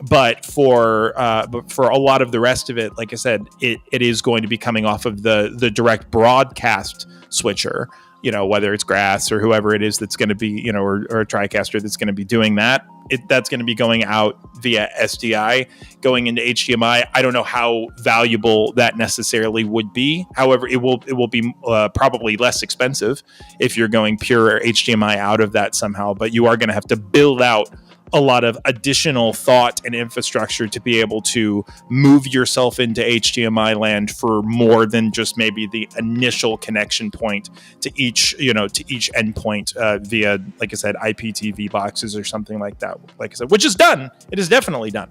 But for a lot of the rest of it, like I said, it is going to be coming off of the direct broadcast switcher, whether it's Grass or whoever it is that's going to be, or a TriCaster that's going to be doing that. That's going to be going out via SDI, going into HDMI. I don't know how valuable that necessarily would be. However, it will be probably less expensive if you're going pure HDMI out of that somehow. But you are going to have to build out a lot of additional thought and infrastructure to be able to move yourself into HDMI land for more than just maybe the initial connection point to each endpoint via, like I said, IPTV boxes or something like that. Like I said, which is done. It is definitely done.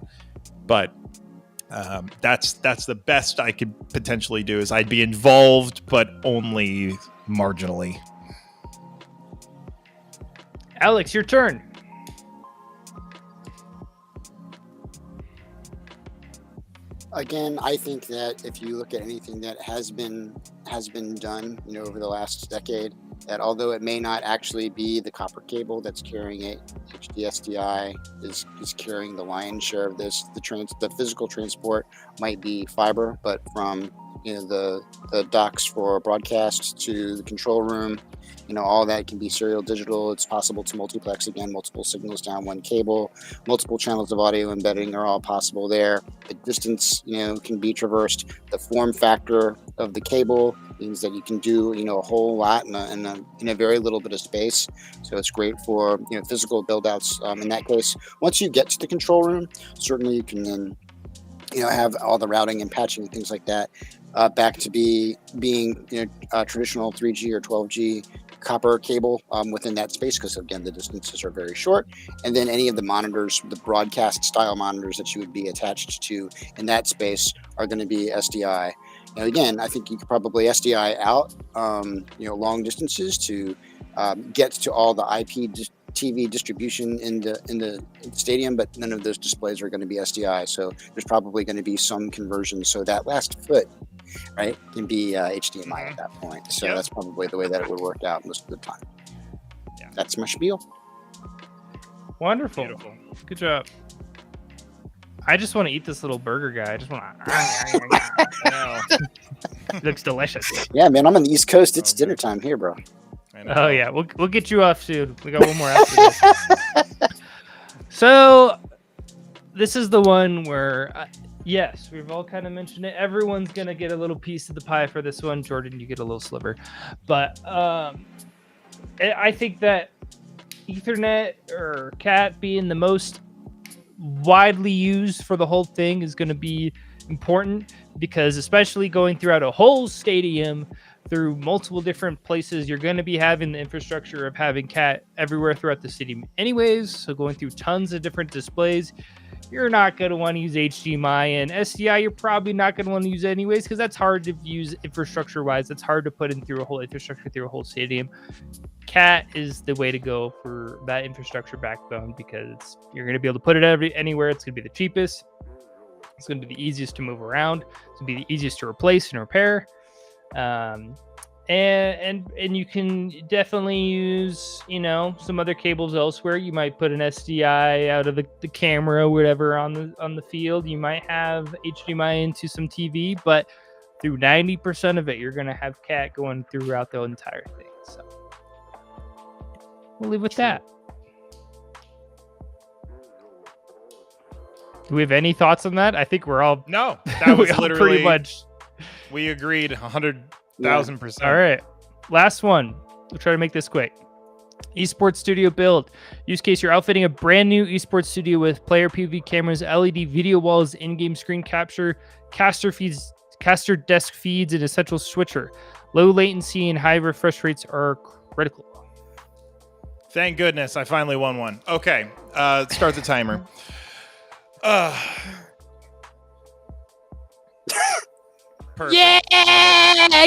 But that's the best I could potentially do. Is I'd be involved, but only marginally. Alex, your turn. Again, I think that if you look at anything that has been done, over the last decade, that although it may not actually be the copper cable that's carrying it, HDSDI is carrying the lion's share of this. The physical transport might be fiber, but from the docks for broadcast to the control room, all that can be serial digital. It's possible to multiplex, again, multiple signals down one cable. Multiple channels of audio embedding are all possible there. The distance, can be traversed. The form factor of the cable means that you can do, a whole lot in a very little bit of space. So it's great for, physical build-outs in that case. Once you get to the control room, certainly you can then, have all the routing and patching and things like that back to being traditional 3G or 12G copper cable within that space, because again the distances are very short. And then any of the monitors, the broadcast style monitors that you would be attached to in that space, are going to be SDI. Now again, I think you could probably SDI out long distances to get to all the IP TV distribution in the stadium, but none of those displays are going to be SDI. So there's probably going to be some conversion, so that last foot, right, can be HDMI at that point. So that's probably the way that it would work out most of the time. Yeah. That's my spiel. Wonderful. Beautiful. Good job. I just want to eat this little burger guy. I just want to. It looks delicious. Yeah, man, I'm on the East Coast. It's dinner time here, bro. Oh yeah, we'll get you off soon. We got one more after this. So this is the one where, yes, we've all kind of mentioned it. Everyone's gonna get a little piece of the pie for this one. Jordan, you get a little sliver. But I think that Ethernet or Cat being the most widely used for the whole thing is going to be important, because especially going throughout a whole stadium through multiple different places, you're going to be having the infrastructure of having Cat everywhere throughout the stadium anyways. So going through tons of different displays, you're not going to want to use HDMI, and SDI you're probably not going to want to use anyways, because that's hard to use infrastructure wise. That's hard to put in through a whole infrastructure through a whole stadium. Cat is the way to go for that infrastructure backbone, because you're going to be able to put it anywhere. It's going to be the cheapest. It's going to be the easiest to move around. It's going to be the easiest to replace and repair. And you can definitely use, some other cables elsewhere. You might put an SDI out of the camera or whatever on the field. You might have HDMI into some TV, but through 90% of it, you're going to have Cat going throughout the entire thing. So we'll leave with that. Do we have any thoughts on that? I think we're all no. That was literally pretty much. We agreed 100,000%. All right, last one. We'll try to make this quick. Esports studio build. Use case: you're outfitting a brand new esports studio with player POV cameras, LED video walls, in-game screen capture, caster desk feeds, and a central switcher. Low latency and high refresh rates are critical. Thank goodness I finally won one. Okay, start the timer. Perfect. Yeah,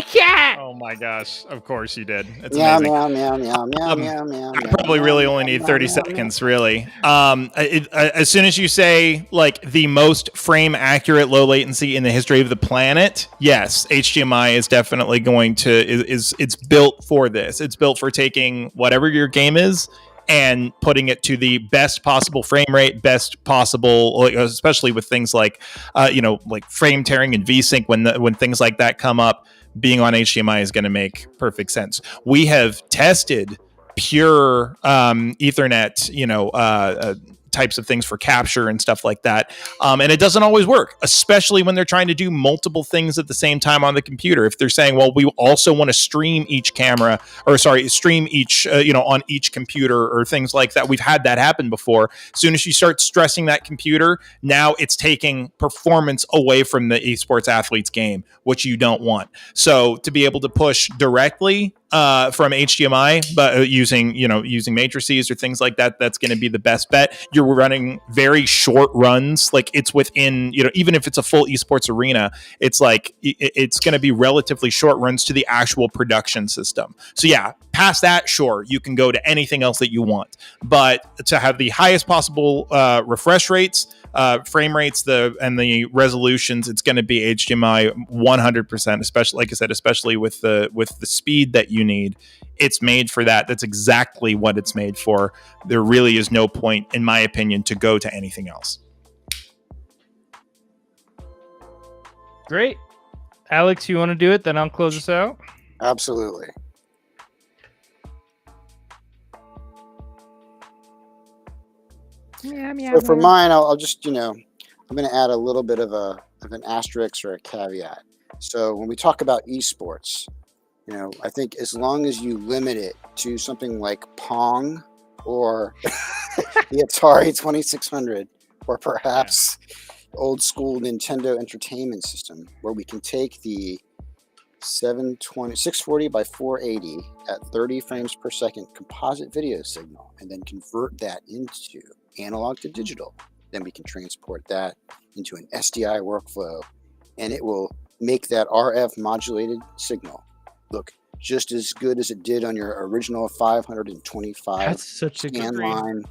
cat. Oh my gosh! Of course you did. It's Meow, amazing. meow, meow, meow, meow, meow, meow, I meow, probably meow, really meow, only need meow, 30 meow, meow. seconds, really. As soon as you say like the most frame accurate low latency in the history of the planet, yes, HDMI is definitely going to it's built for this. It's built for taking whatever your game is and putting it to the best possible frame rate, best possible, like, especially with things like, like frame tearing and VSync when things like that come up. Being on HDMI is going to make perfect sense. We have tested pure Ethernet, types of things for capture and stuff like that. And it doesn't always work, especially when they're trying to do multiple things at the same time on the computer. If they're saying, well, we also want to stream each stream each, on each computer or things like that. We've had that happen before. As soon as you start stressing that computer, now it's taking performance away from the esports athlete's game, which you don't want. So to be able to push directly from HDMI, but using matrices or things like that, that's going to be the best bet. You're running very short runs, like it's within, even if it's a full esports arena, it's like it's going to be relatively short runs to the actual production system. So yeah, past that, sure, you can go to anything else that you want, but to have the highest possible refresh rates, frame rates, and the resolutions, it's going to be HDMI 100%. Especially, like I said, especially with the speed that you need. It's made for that. That's exactly what it's made for. There really is no point, in my opinion, to go to anything else. Great. Alex, you want to do it? Then I'll close this out. Absolutely. So for mine, I'll just, I'm going to add a little bit of an asterisk or a caveat. So when we talk about esports, I think as long as you limit it to something like Pong or the Atari 2600 or perhaps old school Nintendo Entertainment System, where we can take the 640 by 480 at 30 frames per second composite video signal and then convert that into analog to digital, then we can transport that into an SDI workflow, and it will make that RF modulated signal look just as good as it did on your original 525 That's such a good scan dream. line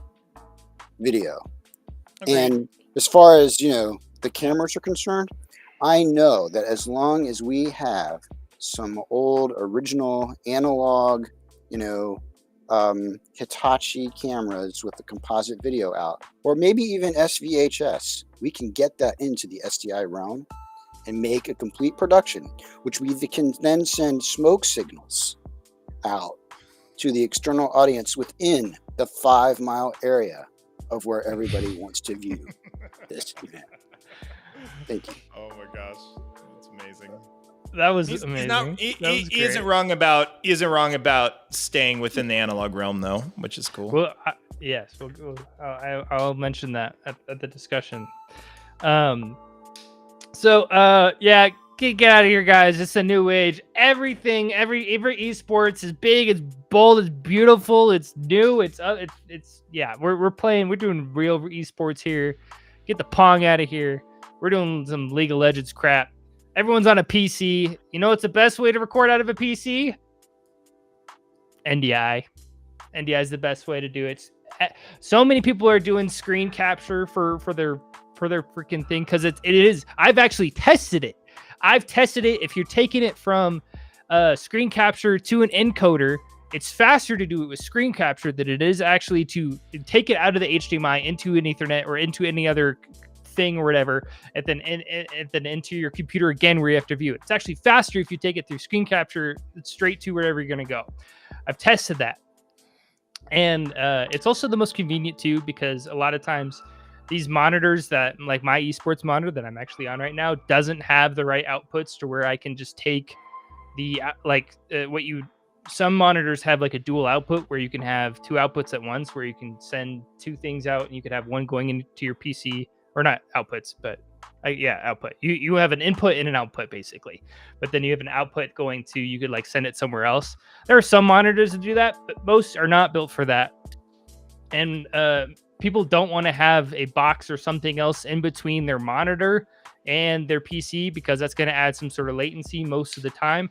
video. Agreed. And as far as the cameras are concerned, I know that as long as we have some old original analog Hitachi cameras with the composite video out, or maybe even SVHS, we can get that into the SDI realm and make a complete production, which we can then send smoke signals out to the external audience within the 5-mile area of where everybody wants to view this event. Thank you. Oh my gosh, that's amazing. That was He's amazing. not, he That was isn't great. wrong about staying within the analog realm, though, which is cool. Well, yes, I'll mention that at the discussion. Yeah, get out of here, guys. It's a new age. Every esports is big, it's bold, it's beautiful, it's new, we're doing real esports here. Get the Pong out of here. We're doing some League of Legends crap. Everyone's on a PC. You know what's the best way to record out of a PC? NDI. NDI is the best way to do it. So many people are doing screen capture for their freaking thing because it is. I've actually tested it. If you're taking it from screen capture to an encoder, it's faster to do it with screen capture than it is actually to take it out of the HDMI into an Ethernet or into any other thing or whatever, and then into your computer again where you have to view it. It's actually faster if you take it through screen capture straight to wherever you're going to go. I've tested that. And it's also the most convenient too, because a lot of times these monitors that, like my esports monitor that I'm actually on right now, doesn't have the right outputs to where I can just take the some monitors have like a dual output where you can have two outputs at once, where you can send two things out and you could have one going into your PC, or not outputs, but output. You have an input and an output basically, but then you have an output going to, you could like send it somewhere else. There are some monitors that do that, but most are not built for that. And people don't want to have a box or something else in between their monitor and their PC, because that's going to add some sort of latency most of the time.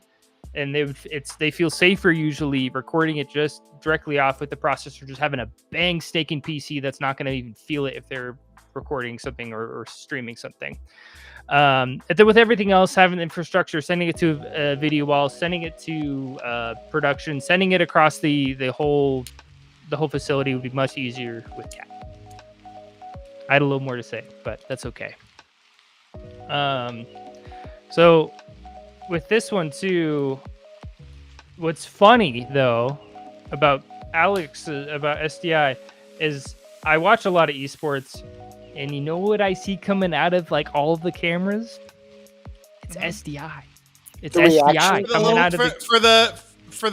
And they feel safer usually recording it just directly off with the processor, just having a bang staking PC that's not going to even feel it if they're recording something or streaming something. And then with everything else, having the infrastructure, sending it to a video wall, sending it to production, sending it across the whole facility would be much easier with CAT. I had a little more to say, but that's okay. So with this one too, what's funny though about Alex, about SDI, is I watch a lot of esports, and you know what I see coming out of like all of the cameras? It's SDI. It's The SDI reaction- coming out of for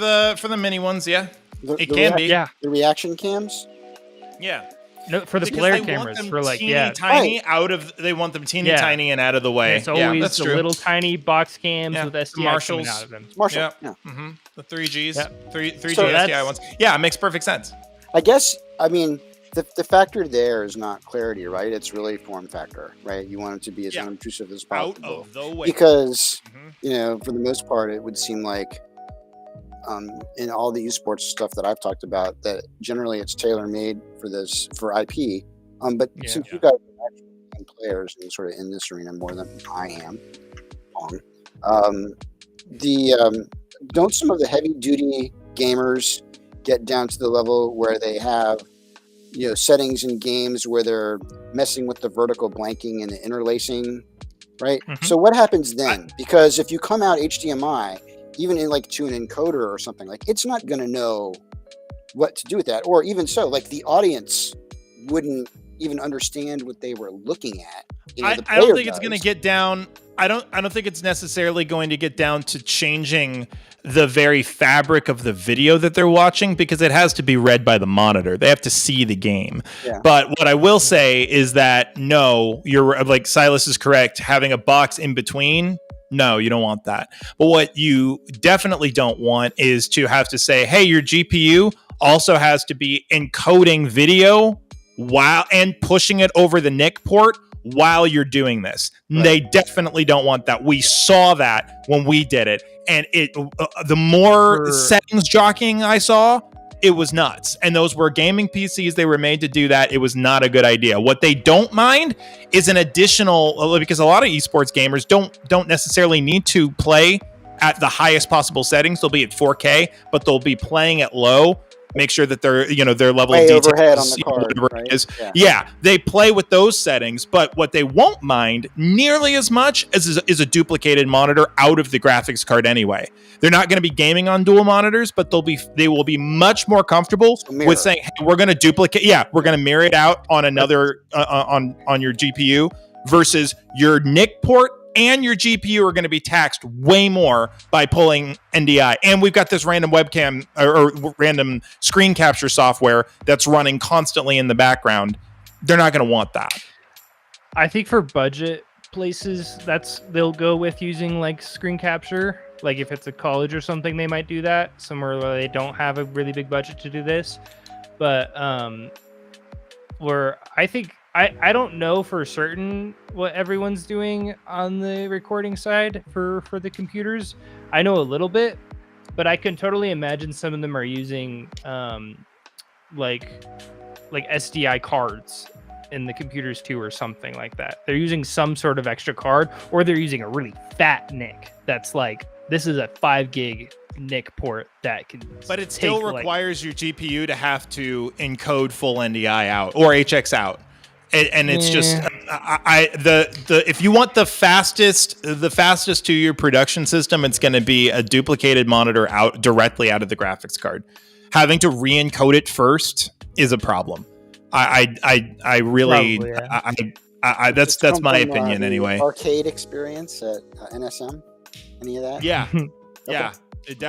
the mini ones, yeah. It The can be. yeah. The reaction cams. Yeah. No, for the Because flare they want cameras, them for like teeny tiny they want them teeny Yeah. tiny and out of the way. And it's always that's the true. little tiny box cams Yeah, with the SDI Marshalls. coming out of them. Marshall. Yeah. Yeah. Mm-hmm. The 3Gs, Yep. 3G So SDI that's- ones. Yeah, it makes perfect sense. I guess, I mean, the factor there is not clarity, right? It's really form factor, right? You want it to be as Yeah. unobtrusive as Out possible. of the way. Because, Mhm. you know, for the most part, it would seem like in all the esports stuff that I've talked about, that generally it's tailor-made for IP. But Yeah. since you guys are actually players and sort of in this arena more than I am, don't some of the heavy-duty gamers get down to the level where they have, you know, settings in games where they're messing with the vertical blanking and the interlacing, right? Mhm. So what happens then? Because if you come out HDMI, even in like to an encoder or something, like it's not going to know what to do with that. Or even so, like the audience wouldn't even understand what they were looking at. You know, the I don't player think it's going to does. get down. I don't think it's necessarily going to get down to changing the very fabric of the video that they're watching, because it has to be read by the monitor. They have to see the game. Yeah. But what I will say is that no, you're like Silas is correct. Having a box in between, no, you don't want that. But what you definitely don't want is to have to say, hey, your GPU also has to be encoding video while and pushing it over the NIC port while you're doing this. Right. They definitely don't want that. We saw that when we did it, and the more settings jockeying I saw, it was nuts. And those were gaming PCs. They were made to do that. It was not a good idea. What they don't mind is an additional, because a lot of esports gamers don't necessarily need to play at the highest possible settings. They'll be at 4K, but they'll be playing at low. Make sure that their level Way of detail overhead on the card, whatever right? it is. Yeah. Yeah, they play with those settings, but what they won't mind nearly as much is a duplicated monitor out of the graphics card anyway. They're not going to be gaming on dual monitors, but they will be much more comfortable mirror. with saying, hey, we're going to duplicate. Yeah, we're going to mirror it out on another on your GPU versus your NIC port. And your GPU are going to be taxed way more by pulling NDI. And we've got this random webcam or random screen capture software that's running constantly in the background. They're not going to want that. I think for budget places, they'll go with using like screen capture. Like if it's a college or something, they might do that. Somewhere where they don't have a really big budget to do this. But where I think I don't know for certain what everyone's doing on the recording side for the computers. I know a little bit, but I can totally imagine some of them are using like SDI cards in the computers too, or something like that. They're using some sort of extra card, or they're using a really fat NIC that's like, this is a 5 gig NIC port that can. But it still take, requires your GPU to have to encode full NDI out or HX out. And it's just if you want the fastest to your production system, it's going to be a duplicated monitor out directly out of the graphics card. Having to re-encode it first is a problem. I really Probably, yeah. that's my opinion the anyway. Arcade experience at NSM, any of that? Yeah, yeah.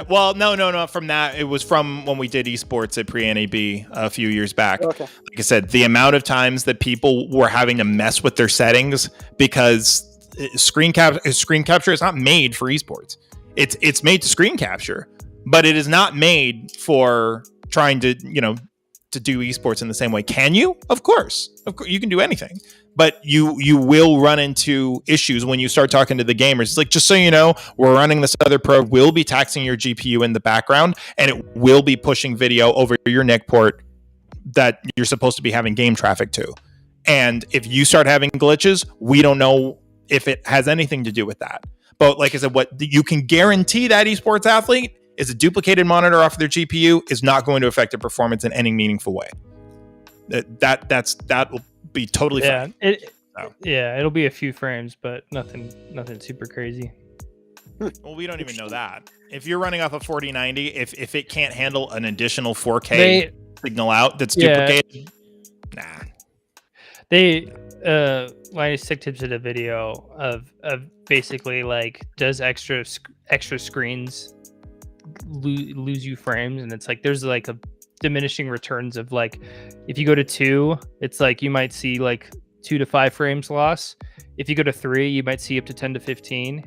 Well, no. From that, it was from when we did esports at Pre-NAB a few years back. Okay. Like I said, the amount of times that people were having to mess with their settings because screen capture is not made for esports. It's made to screen capture, but it is not made for trying to to do esports in the same way. Can you? Of course, you can do anything, but you will run into issues when you start talking to the gamers. It's like, just so you know, we're running this other probe, will be taxing your GPU in the background, and it will be pushing video over your NIC port that you're supposed to be having game traffic to. And if you start having glitches, we don't know if it has anything to do with that. But like I said, what you can guarantee that esports athlete is a duplicated monitor off of their GPU is not going to affect their performance in any meaningful way. That will be totally fine. It'll be a few frames, but nothing super crazy. Well, we don't even know that. If you're running off a 4090, if it can't handle an additional 4K signal out that's duplicated, nah. Linus Tech Tips did a video of basically like, does extra screens lose you frames? And it's like, there's like a diminishing returns of like, if you go to 2, it's like you might see like 2 to 5 frames loss. If you go to 3, you might see up to 10 to 15. If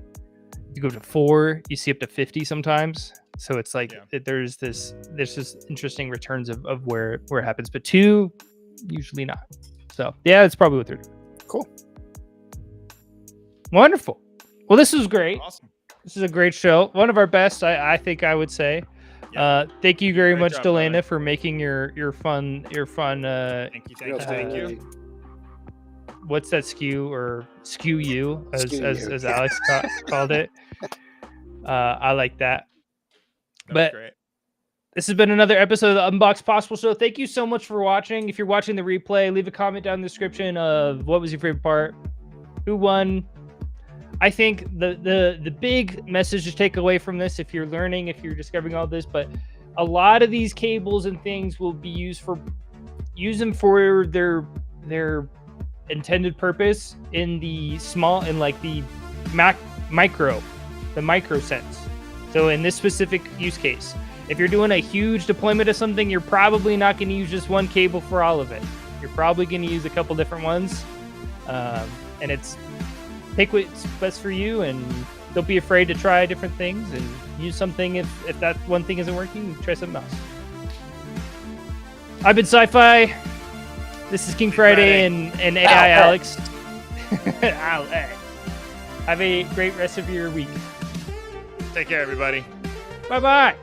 you go to 4, you see up to 50 sometimes. So it's like there's this interesting returns of where it happens, but 2 usually not. So yeah, that's probably what they're doing. Cool. Wonderful. Well, this was great. Awesome. This is a great show. One of our best, I think I would say. Yeah. Thank you very much, job, Delana, brother. for making your fun. Thank you. What's that skew or skew you as Skew as you. Alex called it. I like that. That was But great. this has been another episode of the Unbox Possible Show. Thank you so much for watching. If you're watching the replay, leave a comment down in the description of what was your favorite part, who won. I think the big message to take away from this, if you're learning, if you're discovering all this, but a lot of these cables and things will be use them for their intended purpose in the small, in like the micro sense. So in this specific use case, if you're doing a huge deployment of something, you're probably not going to use just one cable for all of it. You're probably going to use a couple different ones, and it's take what's best for you, and don't be afraid to try different things and use something. If that one thing isn't working, try something else. I've been Sci-Fi. This is King Friday and AI Alex. Alex. Have a great rest of your week. Take care, everybody. Bye-bye.